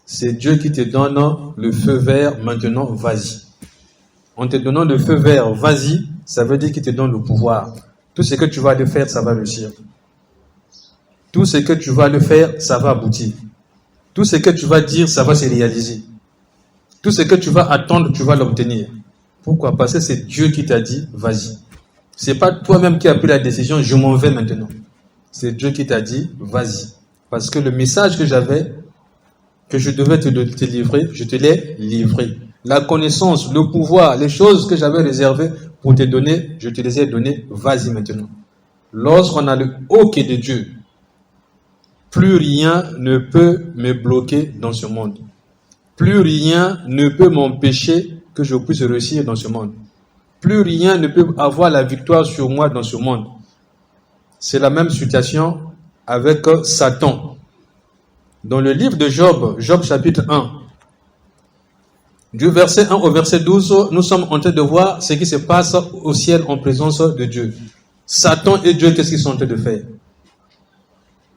C'est Dieu qui te donne le feu vert. Maintenant, vas-y. En te donnant le feu vert, vas-y, ça veut dire qu'il te donne le pouvoir. Tout ce que tu vas le faire, ça va réussir. Tout ce que tu vas le faire, ça va aboutir. Tout ce que tu vas dire, ça va se réaliser. Tout ce que tu vas attendre, tu vas l'obtenir. Pourquoi? Parce que c'est Dieu qui t'a dit, vas-y. C'est pas toi-même qui as pris la décision, je m'en vais maintenant. C'est Dieu qui t'a dit, vas-y. Parce que le message que j'avais, que je devais te livrer, je te l'ai livré. La connaissance, le pouvoir, les choses que j'avais réservées pour te donner, je te les ai données, vas-y maintenant. Lorsqu'on a le OK de Dieu, plus rien ne peut me bloquer dans ce monde. Plus rien ne peut m'empêcher que je puisse réussir dans ce monde. Plus rien ne peut avoir la victoire sur moi dans ce monde. C'est la même situation avec Satan. Dans le livre de Job, Job chapitre 1, du verset 1 au verset 12, nous sommes en train de voir ce qui se passe au ciel en présence de Dieu. Satan et Dieu, qu'est-ce qu'ils sont en train de faire?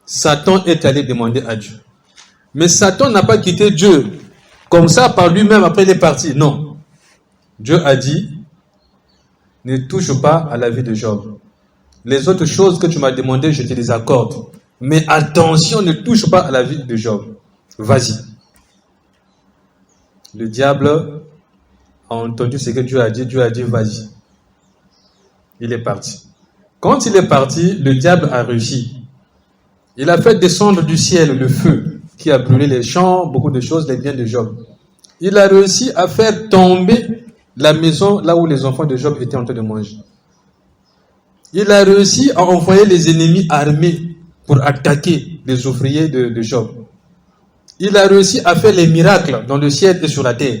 Satan est allé demander à Dieu. Mais Satan n'a pas quitté Dieu comme ça par lui-même après il est parti. Non. Dieu a dit, ne touche pas à la vie de Job. Les autres choses que tu m'as demandées, je te les accorde. Mais attention, ne touche pas à la vie de Job. Vas-y. Le diable a entendu ce que Dieu a dit vas-y. Il est parti. Quand il est parti, le diable a réussi. Il a fait descendre du ciel le feu qui a brûlé les champs, beaucoup de choses, les biens de Job. Il a réussi à faire tomber la maison là où les enfants de Job étaient en train de manger. Il a réussi à envoyer les ennemis armés pour attaquer les ouvriers de Job. Il a réussi à faire les miracles dans le ciel et sur la terre.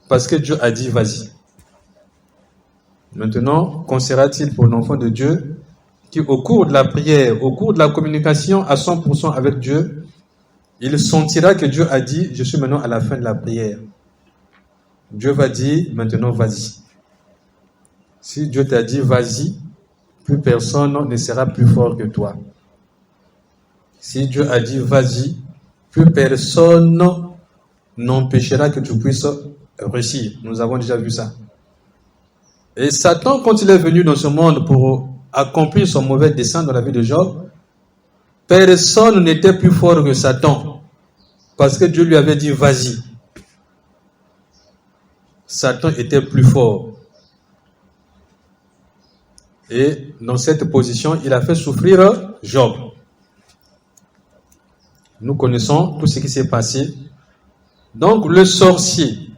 Parce que Dieu a dit, vas-y. Maintenant, qu'en sera-t-il pour l'enfant de Dieu qui, au cours de la prière, au cours de la communication à 100% avec Dieu, il sentira que Dieu a dit, je suis maintenant à la fin de la prière. Dieu va dire, maintenant vas-y. Si Dieu t'a dit vas-y, plus personne ne sera plus fort que toi. Si Dieu a dit vas-y, plus personne n'empêchera que tu puisses réussir. Nous avons déjà vu ça. Et Satan, quand il est venu dans ce monde pour accomplir son mauvais dessein dans la vie de Job, personne n'était plus fort que Satan. Parce que Dieu lui avait dit vas-y. Satan était plus fort. Et dans cette position, il a fait souffrir Job. Nous connaissons tout ce qui s'est passé. Donc le sorcier,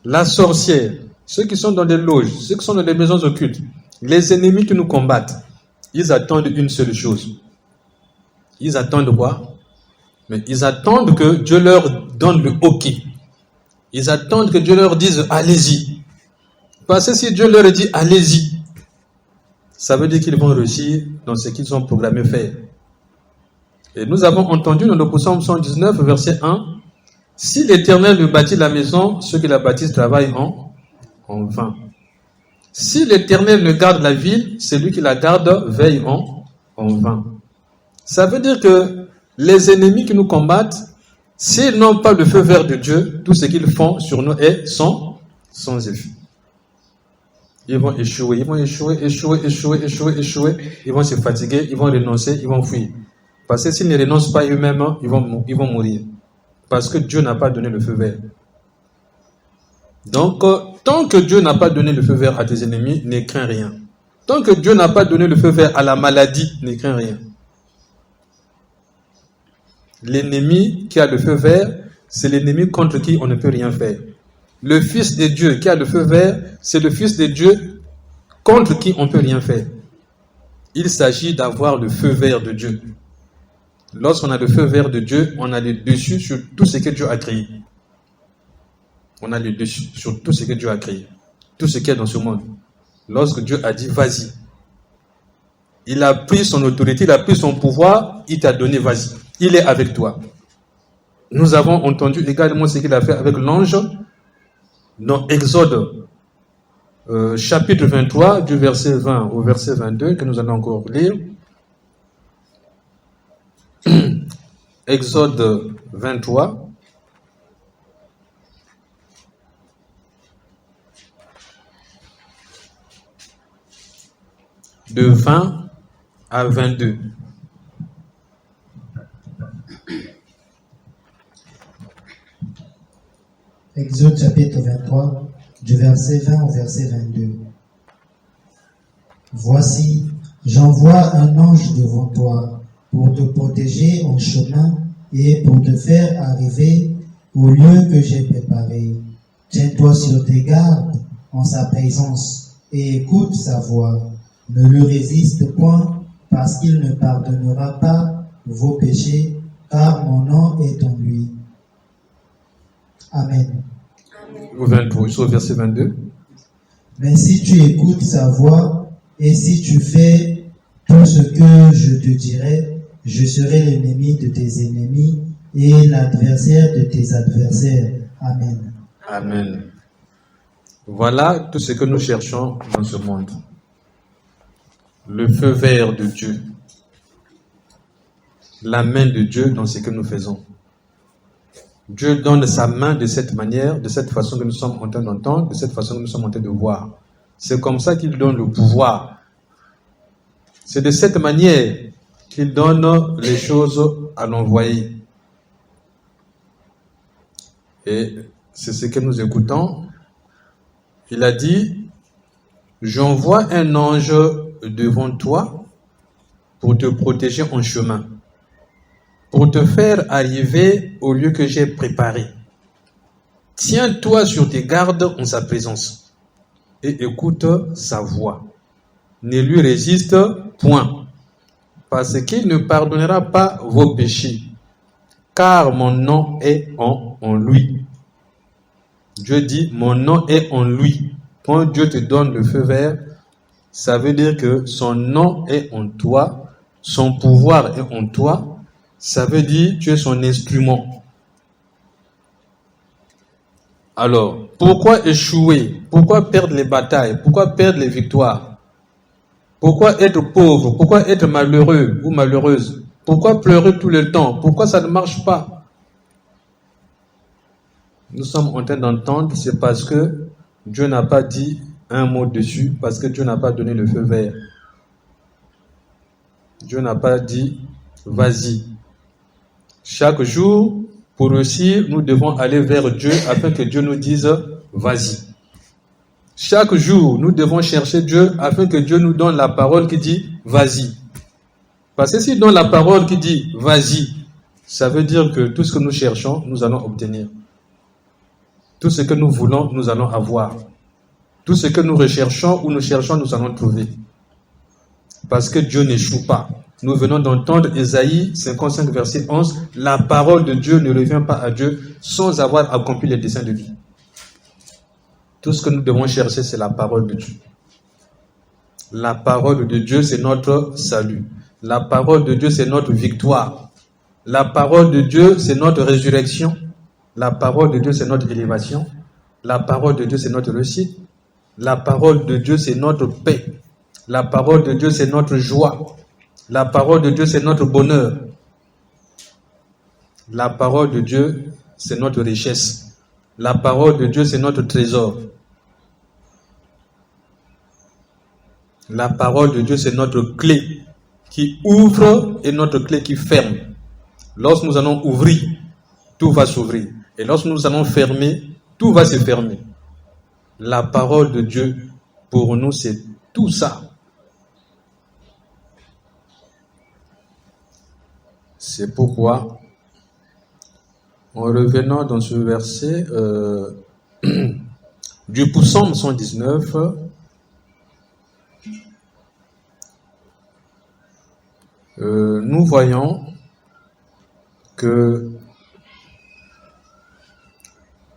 la sorcière, ceux qui sont dans les loges, ceux qui sont dans les maisons occultes, les ennemis qui nous combattent, ils attendent une seule chose. Ils attendent quoi? Mais ils attendent que Dieu leur donne le OK. Ils attendent que Dieu leur dise allez-y. Parce que si Dieu leur dit allez-y, ça veut dire qu'ils vont réussir dans ce qu'ils ont programmé faire. Et nous avons entendu dans le psaume 119, verset 1, si l'Éternel ne bâtit la maison, ceux qui la bâtissent travaillent en vain. Si l'Éternel ne garde la ville, celui qui la garde veille en vain. Ça veut dire que les ennemis qui nous combattent, s'ils n'ont pas le feu vert de Dieu, tout ce qu'ils font sur nous est sans effet. Ils vont échouer, ils vont échouer, ils vont se fatiguer, ils vont renoncer, ils vont fuir. Parce que s'ils ne renoncent pas eux-mêmes, ils vont mourir. Parce que Dieu n'a pas donné le feu vert. Donc, tant que Dieu n'a pas donné le feu vert à tes ennemis, ne crains rien. Tant que Dieu n'a pas donné le feu vert à la maladie, ne crains rien. L'ennemi qui a le feu vert, c'est l'ennemi contre qui on ne peut rien faire. Le Fils de Dieu qui a le feu vert, c'est le Fils de Dieu contre qui on ne peut rien faire. Il s'agit d'avoir le feu vert de Dieu. Lorsqu'on a le feu vert de Dieu, on a le dessus sur tout ce que Dieu a créé. On a le dessus sur tout ce que Dieu a créé. Tout ce qu'il y a dans ce monde. Lorsque Dieu a dit vas-y, il a pris son autorité, il a pris son pouvoir, il t'a donné vas-y. Il est avec toi. Nous avons entendu également ce qu'il a fait avec l'ange dans Exode chapitre 23, du verset 20 au verset 22, que nous allons encore lire. Exode 23. De 20 à 22. Exode chapitre 23, du verset 20 au verset 22. Voici, j'envoie un ange devant toi pour te protéger en chemin et pour te faire arriver au lieu que j'ai préparé. Tiens-toi sur tes gardes en sa présence et écoute sa voix. Ne lui résiste point, parce qu'il ne pardonnera pas vos péchés, car mon nom est en lui. Amen. Au 23, sur le verset 22. Mais si tu écoutes sa voix et si tu fais tout ce que je te dirai, je serai l'ennemi de tes ennemis et l'adversaire de tes adversaires. Amen. Amen. Voilà tout ce que nous cherchons dans ce monde. Le feu vert de Dieu. La main de Dieu dans ce que nous faisons. Dieu donne sa main de cette manière, de cette façon que nous sommes en train d'entendre, de cette façon que nous sommes en train de voir. C'est comme ça qu'il donne le pouvoir. C'est de cette manière qu'il donne les choses à l'envoyé. Et c'est ce que nous écoutons. Il a dit, j'envoie un ange devant toi pour te protéger en chemin, pour te faire arriver au lieu que j'ai préparé. Tiens-toi sur tes gardes en sa présence et écoute sa voix. Ne lui résiste point, parce qu'il ne pardonnera pas vos péchés, car mon nom est en lui. Dieu dit, mon nom est en lui. Quand Dieu te donne le feu vert, ça veut dire que son nom est en toi, son pouvoir est en toi, ça veut dire que tu es son instrument. Alors, pourquoi échouer? Pourquoi perdre les batailles? Pourquoi perdre les victoires? Pourquoi être pauvre? Pourquoi être malheureux ou malheureuse? Pourquoi pleurer tout le temps? Pourquoi ça ne marche pas? Nous sommes en train d'entendre, c'est parce que Dieu n'a pas dit un mot dessus, parce que Dieu n'a pas donné le feu vert. Dieu n'a pas dit vas-y. Chaque jour, pour réussir, nous devons aller vers Dieu afin que Dieu nous dise vas-y. Chaque jour, nous devons chercher Dieu afin que Dieu nous donne la parole qui dit vas-y. Parce que s'il donne la parole qui dit vas-y, ça veut dire que tout ce que nous cherchons, nous allons obtenir. Tout ce que nous voulons, nous allons avoir. Tout ce que nous recherchons ou nous cherchons, nous allons trouver. Parce que Dieu n'échoue pas. Nous venons d'entendre Ésaïe 55, verset 11. La parole de Dieu ne revient pas à Dieu sans avoir accompli les desseins de Dieu. Tout ce que nous devons chercher, c'est la parole de Dieu. La parole de Dieu, c'est notre salut. La parole de Dieu, c'est notre victoire. La parole de Dieu, c'est notre résurrection. La parole de Dieu, c'est notre élévation. La parole de Dieu, c'est notre réussite. La parole de Dieu, c'est notre paix. La parole de Dieu, c'est notre joie. La parole de Dieu, c'est notre bonheur. La parole de Dieu, c'est notre richesse. La parole de Dieu, c'est notre trésor. La parole de Dieu, c'est notre clé qui ouvre et notre clé qui ferme. Lorsque nous allons ouvrir, tout va s'ouvrir. Et lorsque nous allons fermer, tout va se fermer. La parole de Dieu, pour nous, c'est tout ça. C'est pourquoi, en revenant dans ce verset du psaume 119, nous voyons que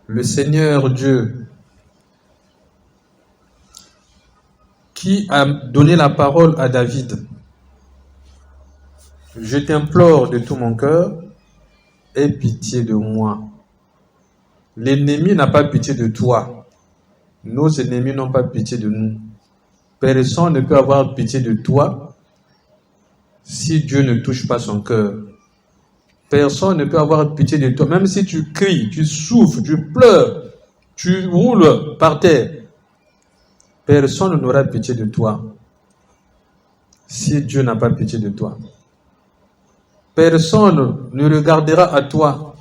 le Seigneur Dieu, qui a donné la parole à David, je t'implore de tout mon cœur, aie pitié de moi. L'ennemi n'a pas pitié de toi. Nos ennemis n'ont pas pitié de nous. Personne ne peut avoir pitié de toi si Dieu ne touche pas son cœur. Personne ne peut avoir pitié de toi. Même si tu cries, tu souffres, tu pleures, tu roules par terre, personne n'aura pitié de toi si Dieu n'a pas pitié de toi. Personne ne regardera à toi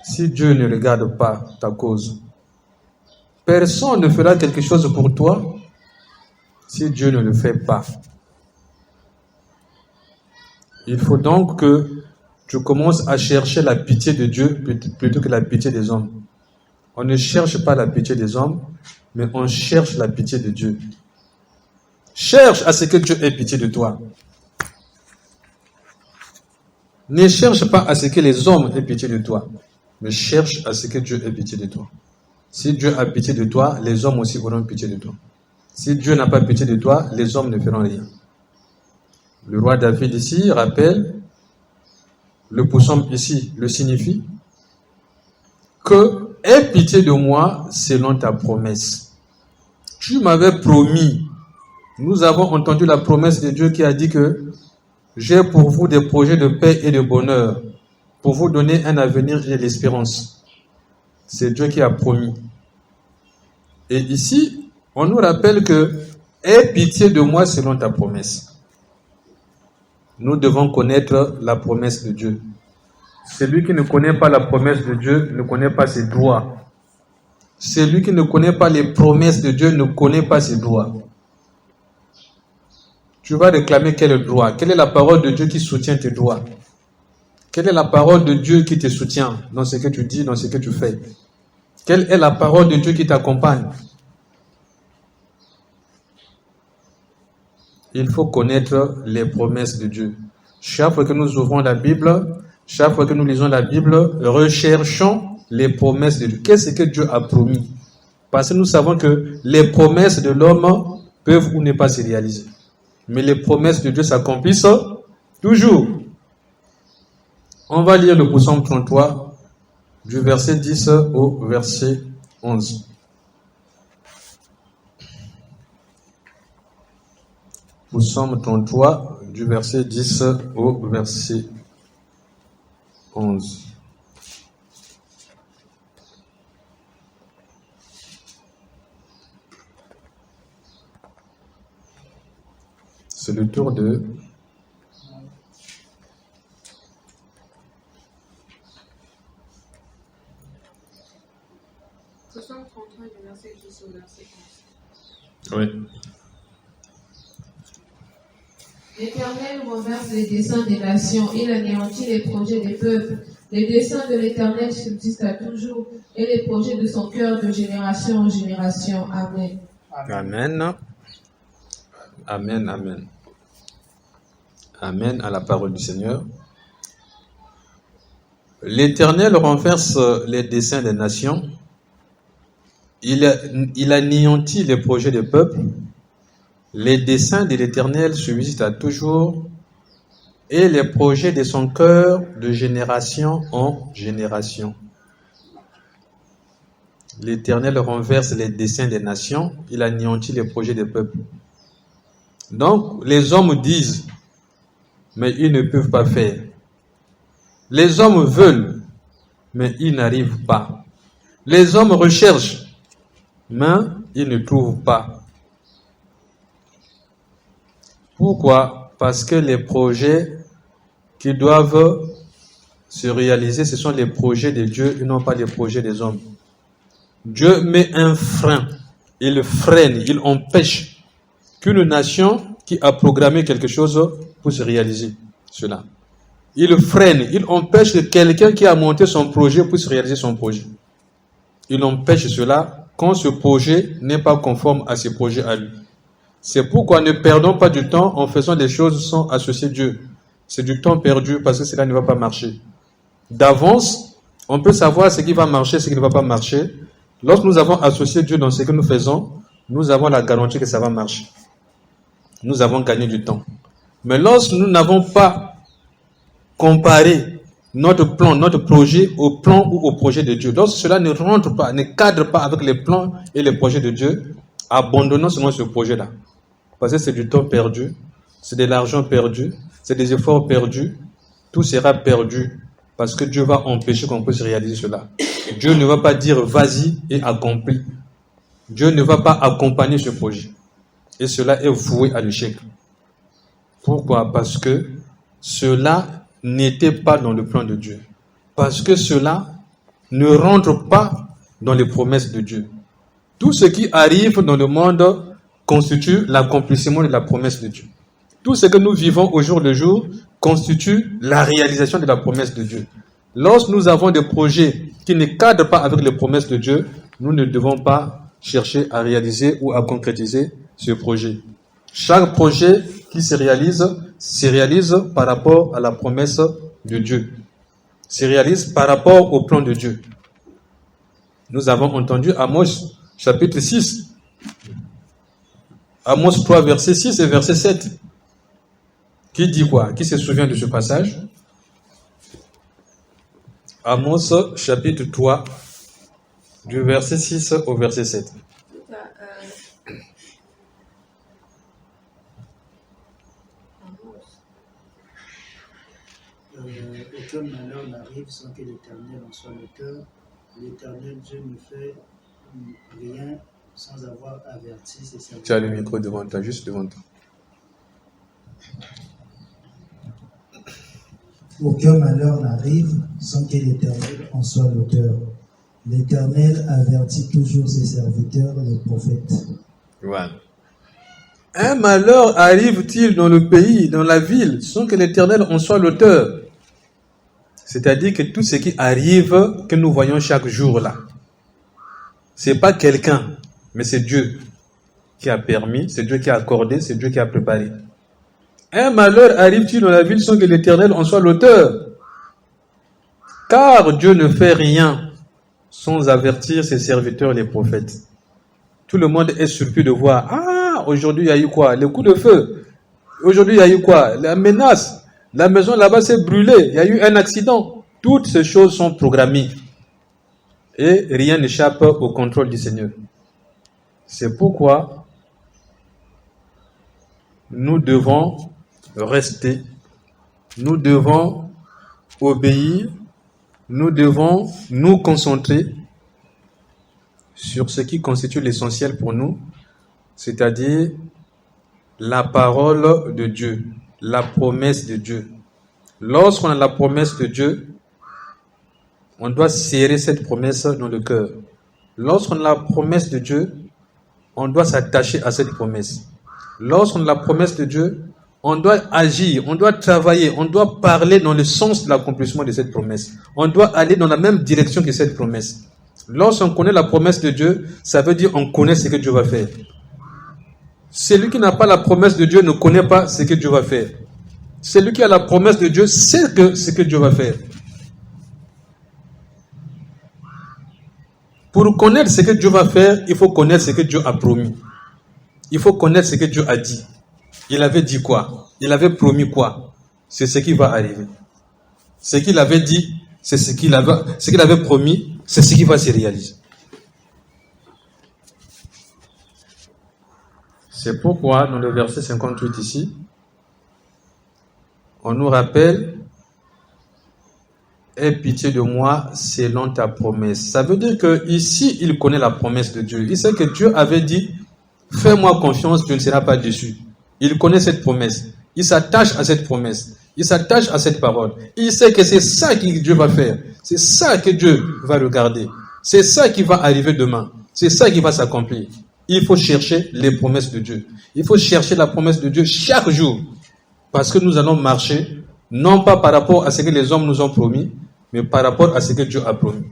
si Dieu ne regarde pas ta cause. Personne ne fera quelque chose pour toi si Dieu ne le fait pas. Il faut donc que tu commences à chercher la pitié de Dieu plutôt que la pitié des hommes. On ne cherche pas la pitié des hommes, mais on cherche la pitié de Dieu. Cherche à ce que Dieu ait pitié de toi. Ne cherche pas à ce que les hommes aient pitié de toi, mais cherche à ce que Dieu ait pitié de toi. Si Dieu a pitié de toi, les hommes aussi auront pitié de toi. Si Dieu n'a pas pitié de toi, les hommes ne feront rien. Le roi David ici rappelle, le psaume ici le signifie, que aie pitié de moi selon ta promesse. Tu m'avais promis, nous avons entendu la promesse de Dieu qui a dit que j'ai pour vous des projets de paix et de bonheur, pour vous donner un avenir et de l'espérance. C'est Dieu qui a promis. Et ici, on nous rappelle que aie pitié de moi selon ta promesse. Nous devons connaître la promesse de Dieu. Celui qui ne connaît pas la promesse de Dieu ne connaît pas ses droits. Celui qui ne connaît pas les promesses de Dieu ne connaît pas ses droits. Tu vas réclamer quel droit? Quelle est la parole de Dieu qui soutient tes droits? Quelle est la parole de Dieu qui te soutient dans ce que tu dis, dans ce que tu fais? Quelle est la parole de Dieu qui t'accompagne? Il faut connaître les promesses de Dieu. Chaque fois que nous ouvrons la Bible, chaque fois que nous lisons la Bible, recherchons les promesses de Dieu. Qu'est-ce que Dieu a promis? Parce que nous savons que les promesses de l'homme peuvent ou ne pas se réaliser. Mais les promesses de Dieu s'accomplissent toujours. On va lire le psaume 33, du verset 10 au verset 11. Psaume 33, du verset 10 au verset 11. C'est le tour de... Psaume 33 du verset 10 au verset 11. Oui. L'Éternel renverse les desseins des nations, il anéantit les projets des peuples. Les desseins de l'Éternel subsistent à toujours, et les projets de son cœur de génération en génération. Amen. Amen. Amen, amen. Amen à la parole du Seigneur. L'Éternel renverse les desseins des nations. Il anéantit les projets des peuples. Les desseins de l'Éternel subsistent à toujours, et les projets de son cœur de génération en génération. L'Éternel renverse les desseins des nations, il anéantit les projets des peuples. Donc, les hommes disent, mais ils ne peuvent pas faire. Les hommes veulent, mais ils n'arrivent pas. Les hommes recherchent, mais ils ne trouvent pas. Pourquoi? Parce que les projets qui doivent se réaliser, ce sont les projets de Dieu et non pas les projets des hommes. Dieu met un frein, il freine, il empêche qu'une nation qui a programmé quelque chose puisse réaliser cela. Il freine, il empêche que quelqu'un qui a monté son projet puisse réaliser son projet. Il empêche cela quand ce projet n'est pas conforme à ses projets à lui. C'est pourquoi ne perdons pas du temps en faisant des choses sans associer Dieu. C'est du temps perdu parce que cela ne va pas marcher. D'avance, on peut savoir ce qui va marcher, ce qui ne va pas marcher. Lorsque nous avons associé Dieu dans ce que nous faisons, nous avons la garantie que ça va marcher. Nous avons gagné du temps. Mais lorsque nous n'avons pas comparé notre plan, notre projet au plan ou au projet de Dieu, lorsque cela ne rentre pas, ne cadre pas avec les plans et les projets de Dieu, abandonnons seulement ce projet-là. Parce que c'est du temps perdu, c'est de l'argent perdu, c'est des efforts perdus, tout sera perdu parce que Dieu va empêcher qu'on puisse réaliser cela. Dieu ne va pas dire vas-y et accomplis. Dieu ne va pas accompagner ce projet. Et cela est voué à l'échec. Pourquoi? Parce que cela n'était pas dans le plan de Dieu. Parce que cela ne rentre pas dans les promesses de Dieu. Tout ce qui arrive dans le monde constitue l'accomplissement de la promesse de Dieu. Tout ce que nous vivons au jour le jour constitue la réalisation de la promesse de Dieu. Lorsque nous avons des projets qui ne cadrent pas avec les promesses de Dieu, nous ne devons pas chercher à réaliser ou à concrétiser ce projet. Chaque projet qui se réalise par rapport à la promesse de Dieu. Se réalise par rapport au plan de Dieu. Nous avons entendu Amos chapitre 6. Amos 3, verset 6 et verset 7. Qui dit quoi? Qui se souvient de ce passage? Amos chapitre 3, du verset 6 au verset 7. Aucun malheur n'arrive sans que l'Éternel en soit l'auteur. L'Éternel Dieu ne fait rien sans avoir averti ses serviteurs. Tu as le micro devant toi, juste devant toi. Aucun malheur n'arrive sans que l'Éternel en soit l'auteur. L'Éternel avertit toujours ses serviteurs, les prophètes. Voilà. Un malheur arrive-t-il dans le pays, dans la ville, sans que l'Éternel en soit l'auteur? C'est-à-dire que tout ce qui arrive, que nous voyons chaque jour là, c'est pas quelqu'un, mais c'est Dieu qui a permis, c'est Dieu qui a accordé, c'est Dieu qui a préparé. Un malheur arrive-t-il dans la ville sans que l'Éternel en soit l'auteur? Car Dieu ne fait rien sans avertir ses serviteurs, les prophètes. Tout le monde est surpris de voir, accident. Aujourd'hui, il y a eu quoi? Les coups de feu. Aujourd'hui, il y a eu quoi? La menace. La maison là-bas s'est brûlée. Il y a eu un accident. Toutes ces choses sont programmées. Et rien n'échappe au contrôle du Seigneur. C'est pourquoi nous devons rester. Nous devons obéir. Nous devons nous concentrer sur ce qui constitue l'essentiel pour nous, c'est-à-dire la parole de Dieu, la promesse de Dieu. Lorsqu'on a la promesse de Dieu, on doit serrer cette promesse dans le cœur. Lorsqu'on a la promesse de Dieu, on doit s'attacher à cette promesse. Lorsqu'on a la promesse de Dieu, on doit agir, on doit travailler, on doit parler dans le sens de l'accomplissement de cette promesse. On doit aller dans la même direction que cette promesse. Lorsqu'on connaît la promesse de Dieu, ça veut dire qu'on connaît ce que Dieu va faire. Celui qui n'a pas la promesse de Dieu ne connaît pas ce que Dieu va faire. Celui qui a la promesse de Dieu sait ce que Dieu va faire. Pour connaître ce que Dieu va faire, il faut connaître ce que Dieu a promis. Il faut connaître ce que Dieu a dit. Il avait dit quoi? Il avait promis quoi? C'est ce qui va arriver. Ce qu'il avait dit, c'est ce qu'il avait promis, c'est ce qui va se réaliser. C'est pourquoi, dans le verset 58 ici, on nous rappelle « Aie pitié de moi selon ta promesse ». Ça veut dire qu'ici, il connaît la promesse de Dieu. Il sait que Dieu avait dit « Fais-moi confiance, tu ne seras pas déçu ». Il connaît cette promesse. Il s'attache à cette promesse. Il s'attache à cette parole. Il sait que c'est ça que Dieu va faire. C'est ça que Dieu va regarder. C'est ça qui va arriver demain. C'est ça qui va s'accomplir. Il faut chercher les promesses de Dieu. Il faut chercher la promesse de Dieu chaque jour. Parce que nous allons marcher, non pas par rapport à ce que les hommes nous ont promis, mais par rapport à ce que Dieu a promis.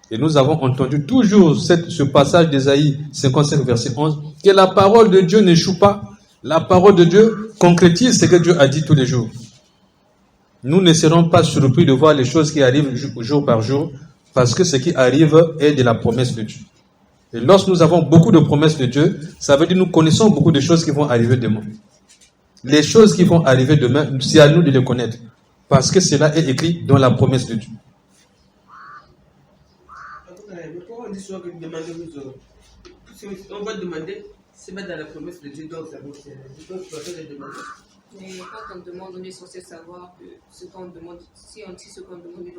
Et nous avons entendu toujours ce passage d'Ésaïe 55, verset 11, que la parole de Dieu n'échoue pas. La parole de Dieu concrétise ce que Dieu a dit tous les jours. Nous ne serons pas surpris de voir les choses qui arrivent jour par jour, parce que ce qui arrive est de la promesse de Dieu. Et lorsque nous avons beaucoup de promesses de Dieu, ça veut dire que nous connaissons beaucoup de choses qui vont arriver demain. Les choses qui vont arriver demain, c'est à nous de les connaître, parce que cela est écrit dans la promesse de Dieu. On va demander, c'est pas dans la promesse de Dieu, donc ça va faire. Donc tu vas faire les demander. Mais quand on demande, on est censé savoir que ce qu'on demande, si on dit ce qu'on demande est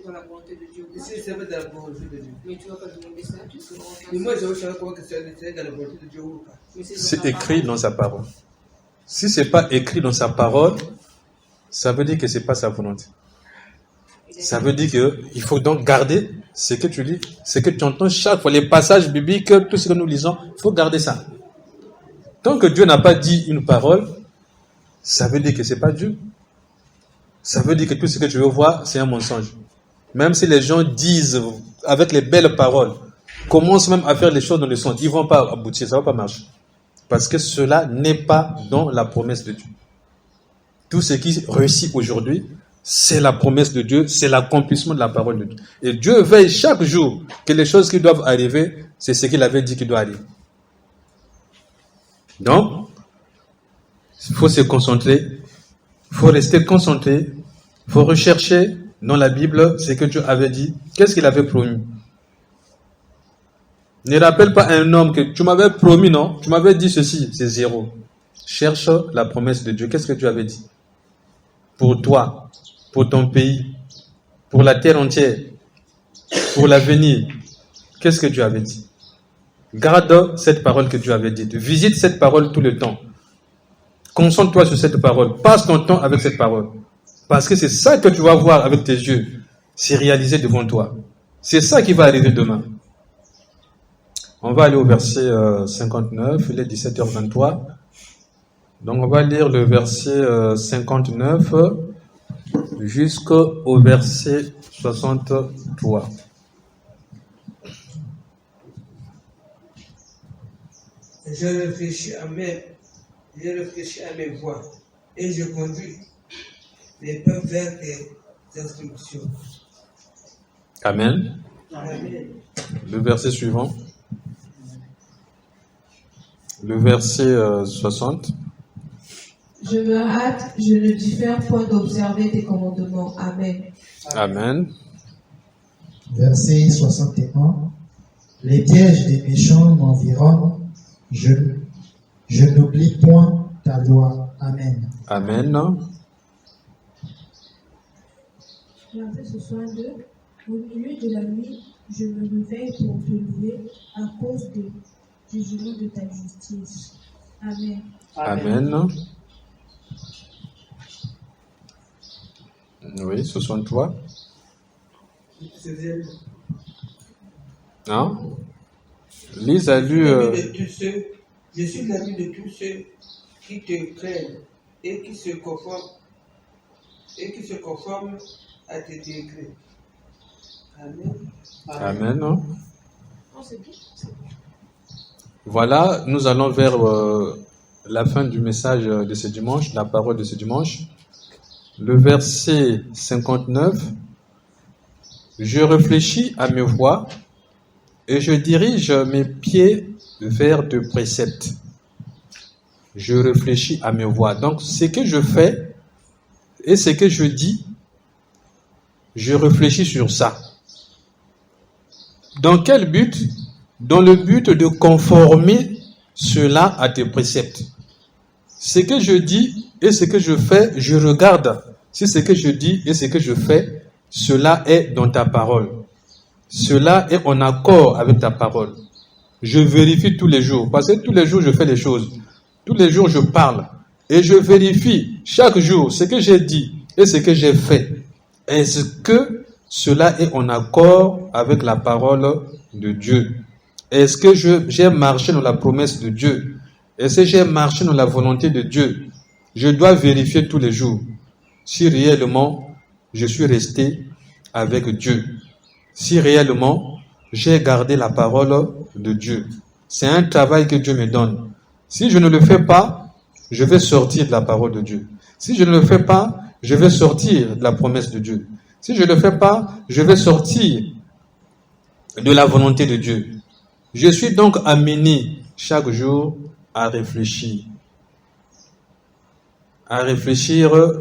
dans la volonté de Dieu. Si c'est pas dans la volonté de Dieu. Mais tu ne vas pas demander ça, tu seras. Mais moi, je veux savoir comment que c'est dans la volonté de Dieu ou pas. C'est écrit dans sa parole. Si ce n'est pas écrit dans sa parole, ça veut dire que ce n'est pas sa volonté. Ça veut dire qu'il faut donc garder ce que tu lis, ce que tu entends chaque fois, les passages bibliques, tout ce que nous lisons, il faut garder ça. Tant que Dieu n'a pas dit une parole, ça veut dire que ce n'est pas Dieu. Ça veut dire que tout ce que tu veux voir, c'est un mensonge. Même si les gens disent, avec les belles paroles, commencent même à faire les choses dans le sens, ils ne vont pas aboutir, ça ne va pas marcher. Parce que cela n'est pas dans la promesse de Dieu. Tout ce qui réussit aujourd'hui, c'est la promesse de Dieu, c'est l'accomplissement de la parole de Dieu. Et Dieu veille chaque jour que les choses qui doivent arriver, c'est ce qu'il avait dit qui doit arriver. Donc, il faut se concentrer, il faut rester concentré, il faut rechercher dans la Bible ce que Dieu avait dit, qu'est-ce qu'il avait promis. Ne rappelle pas un homme que tu m'avais promis, non? Tu m'avais dit ceci, c'est zéro. Cherche la promesse de Dieu. Qu'est-ce que Dieu avait dit? Pour toi, pour ton pays, pour la terre entière, pour l'avenir. Qu'est-ce que Dieu avait dit? Garde cette parole que Dieu avait dite. Visite cette parole tout le temps. Concentre-toi sur cette parole. Passe ton temps avec cette parole. Parce que c'est ça que tu vas voir avec tes yeux. C'est réalisé devant toi. C'est ça qui va arriver demain. On va aller au verset 59, il est 17h23. Donc on va lire le verset 59 jusqu'au verset 63. Je réfléchis à mes voies et je conduis les peuples vers tes instructions. Amen. Amen. Le verset suivant. Le verset 60. Je me hâte, je ne diffère point d'observer tes commandements. Amen. Amen. Verset 61. Les pièges des méchants m'environnent, je n'oublie point ta loi. Amen. Amen. Verset 62. Au milieu de la nuit, je me réveille pour te louer à cause du jugement de ta justice. Amen. Amen. Oui, 63. Hein? Lise a lu. Je suis l'ami de tous ceux qui te craignent et qui se conforment à tes décrets. Amen. Amen. Non, c'est tout. Voilà, nous allons vers la fin du message de ce dimanche, la parole de ce dimanche. Le verset 59. Je réfléchis à mes voies et je dirige mes pieds vers tes préceptes. Je réfléchis à mes voies. Donc, ce que je fais et ce que je dis, je réfléchis sur ça. Dans quel but? Dans le but de conformer cela à tes préceptes. Ce que je dis et ce que je fais, je regarde si ce que je dis et ce que je fais, cela est dans ta parole. Cela est en accord avec ta parole. Je vérifie tous les jours, parce que tous les jours je fais les choses. Tous les jours je parle et je vérifie chaque jour ce que j'ai dit et ce que j'ai fait. Est-ce que cela est en accord avec la parole de Dieu? Est-ce que j'ai marché dans la promesse de Dieu? Est-ce que j'ai marché dans la volonté de Dieu? Je dois vérifier tous les jours si réellement je suis resté avec Dieu. Si réellement j'ai gardé la parole de Dieu. C'est un travail que Dieu me donne. Si je ne le fais pas, je vais sortir de la parole de Dieu. Si je ne le fais pas, je vais sortir de la promesse de Dieu. Si je ne le fais pas, je vais sortir de la volonté de Dieu. Je suis donc amené chaque jour à réfléchir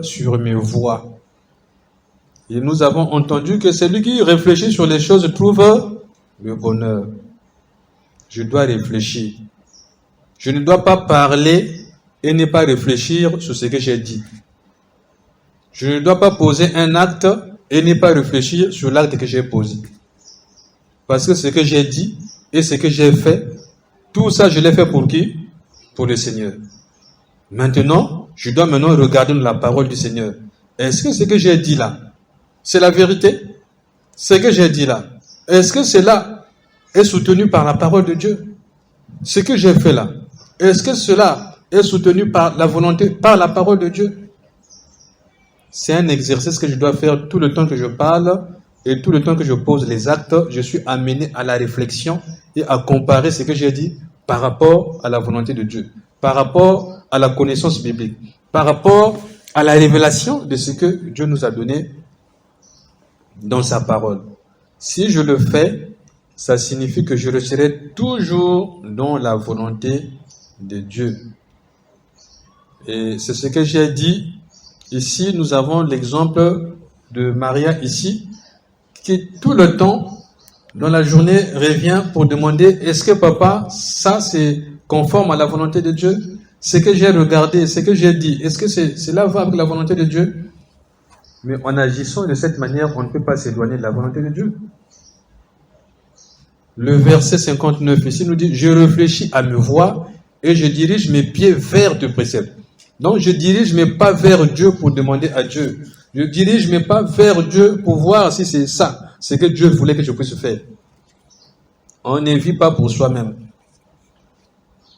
sur mes voies. Et nous avons entendu que celui qui réfléchit sur les choses trouve le bonheur. Je dois réfléchir. Je ne dois pas parler et ne pas réfléchir sur ce que j'ai dit. Je ne dois pas poser un acte et ne pas réfléchir sur l'acte que j'ai posé. Parce que ce que j'ai dit et ce que j'ai fait, tout ça je l'ai fait pour qui? Pour le Seigneur. Maintenant, je dois regarder dans la parole du Seigneur. Est-ce que ce que j'ai dit là, c'est la vérité? Ce que j'ai dit là, est-ce que cela est soutenu par la parole de Dieu? Ce que j'ai fait là, est-ce que cela est soutenu par la volonté, par la parole de Dieu? C'est un exercice que je dois faire tout le temps que je parle et tout le temps que je pose les actes. Je suis amené à la réflexion et à comparer ce que j'ai dit par rapport à la volonté de Dieu, par rapport à la connaissance biblique, par rapport à la révélation de ce que Dieu nous a donné dans sa parole. Si je le fais, ça signifie que je resterai toujours dans la volonté de Dieu. Et c'est ce que j'ai dit. Ici, nous avons l'exemple de Maria ici, qui tout le temps, dans la journée, revient pour demander, est-ce que papa, ça c'est conforme à la volonté de Dieu? Ce que j'ai regardé, ce que j'ai dit, est-ce que cela va avec la volonté de Dieu? Mais en agissant de cette manière, on ne peut pas s'éloigner de la volonté de Dieu. Le verset 59 ici nous dit, je réfléchis à mes voies et je dirige mes pieds vers tes préceptes. Donc je dirige mes pas vers Dieu pour demander à Dieu. Je dirige mes pas vers Dieu pour voir si c'est ça, ce que Dieu voulait que je puisse faire. On ne vit pas pour soi-même.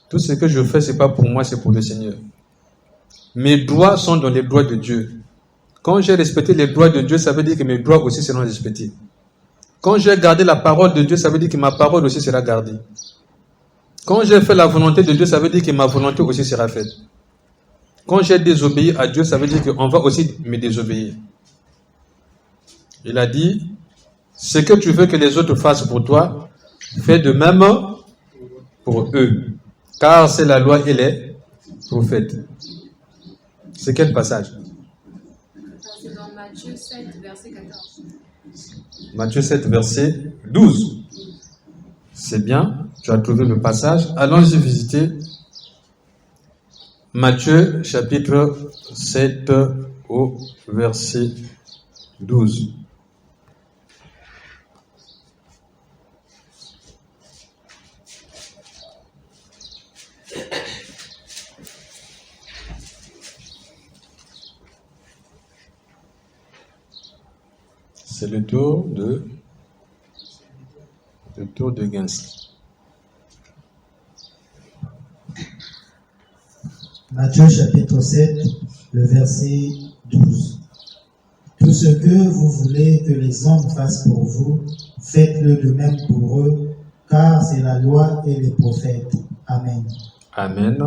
Tout ce que je fais, c'est pas pour moi, c'est pour le Seigneur. Mes droits sont dans les droits de Dieu. Quand j'ai respecté les droits de Dieu, ça veut dire que mes droits aussi seront respectés. Quand j'ai gardé la parole de Dieu, ça veut dire que ma parole aussi sera gardée. Quand j'ai fait la volonté de Dieu, ça veut dire que ma volonté aussi sera faite. Quand j'ai désobéi à Dieu, ça veut dire qu'on va aussi me désobéir. Il a dit, ce que tu veux que les autres fassent pour toi, fais de même pour eux. car c'est la loi et les prophètes. C'est quel passage? C'est dans Matthieu 7, verset 14. Matthieu 7, verset 12. C'est bien, tu as trouvé le passage. Allons-y visiter Matthieu chapitre 7 au verset 12. C'est le tour de Gens. Matthieu chapitre 7, le verset 12. Tout ce que vous voulez que les hommes fassent pour vous, faites-le de même pour eux, car c'est la loi et les prophètes. Amen. Amen.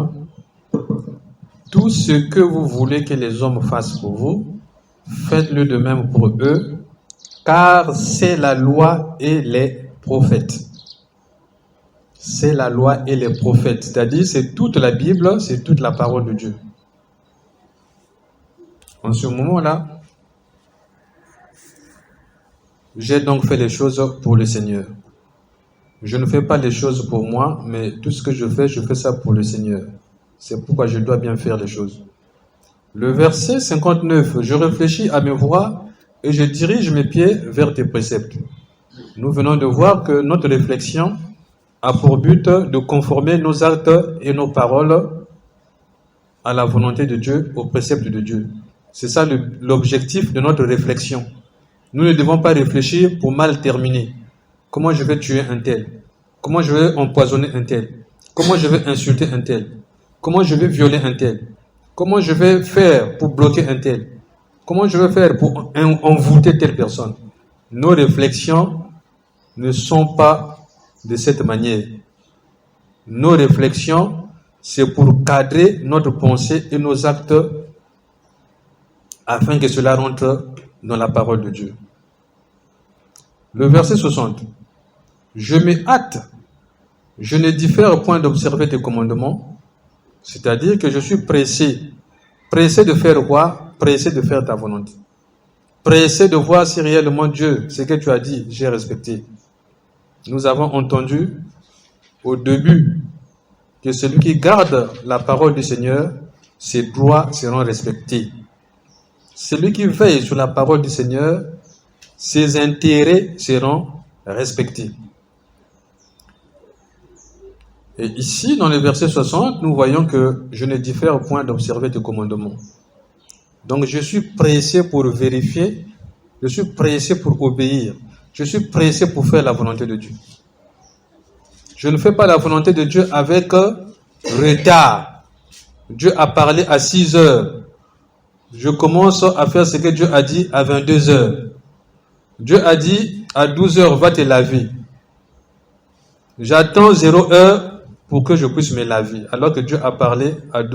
Tout ce que vous voulez que les hommes fassent pour vous, faites-le de même pour eux, car c'est la loi et les prophètes. C'est la loi et les prophètes. C'est-à-dire, c'est toute la Bible, c'est toute la parole de Dieu. En ce moment-là, j'ai donc fait les choses pour le Seigneur. Je ne fais pas les choses pour moi, mais tout ce que je fais ça pour le Seigneur. C'est pourquoi je dois bien faire les choses. Le verset 59, je réfléchis à mes voies et je dirige mes pieds vers tes préceptes. Nous venons de voir que notre réflexion a pour but de conformer nos actes et nos paroles à la volonté de Dieu, aux préceptes de Dieu. C'est ça l'objectif de notre réflexion. Nous ne devons pas réfléchir pour mal terminer. Comment je vais tuer un tel? Comment je vais empoisonner un tel? Comment je vais insulter un tel? Comment je vais violer un tel? Comment je vais faire pour bloquer un tel? Comment je vais faire pour envoûter telle personne? Nos réflexions ne sont pas de cette manière. Nos réflexions, c'est pour cadrer notre pensée et nos actes afin que cela rentre dans la parole de Dieu. Le verset 60. Je me hâte, je ne diffère point d'observer tes commandements, c'est-à-dire que je suis pressé de faire quoi? Pressé de faire ta volonté. Pressé de voir si réellement Dieu, ce que tu as dit, j'ai respecté. Nous avons entendu au début que celui qui garde la parole du Seigneur, ses droits seront respectés. Celui qui veille sur la parole du Seigneur, ses intérêts seront respectés. Et ici, dans le verset 60, nous voyons que je ne diffère point d'observer tes commandements. Donc je suis pressé pour vérifier, je suis pressé pour obéir, je suis pressé pour faire la volonté de Dieu. Je ne fais pas la volonté de Dieu avec retard. Dieu a parlé à 6 heures. Je commence à faire ce que Dieu a dit à 22 heures. Dieu a dit à 12 heures, va te laver. J'attends 0 heure pour que je puisse me laver, alors que Dieu a parlé à 12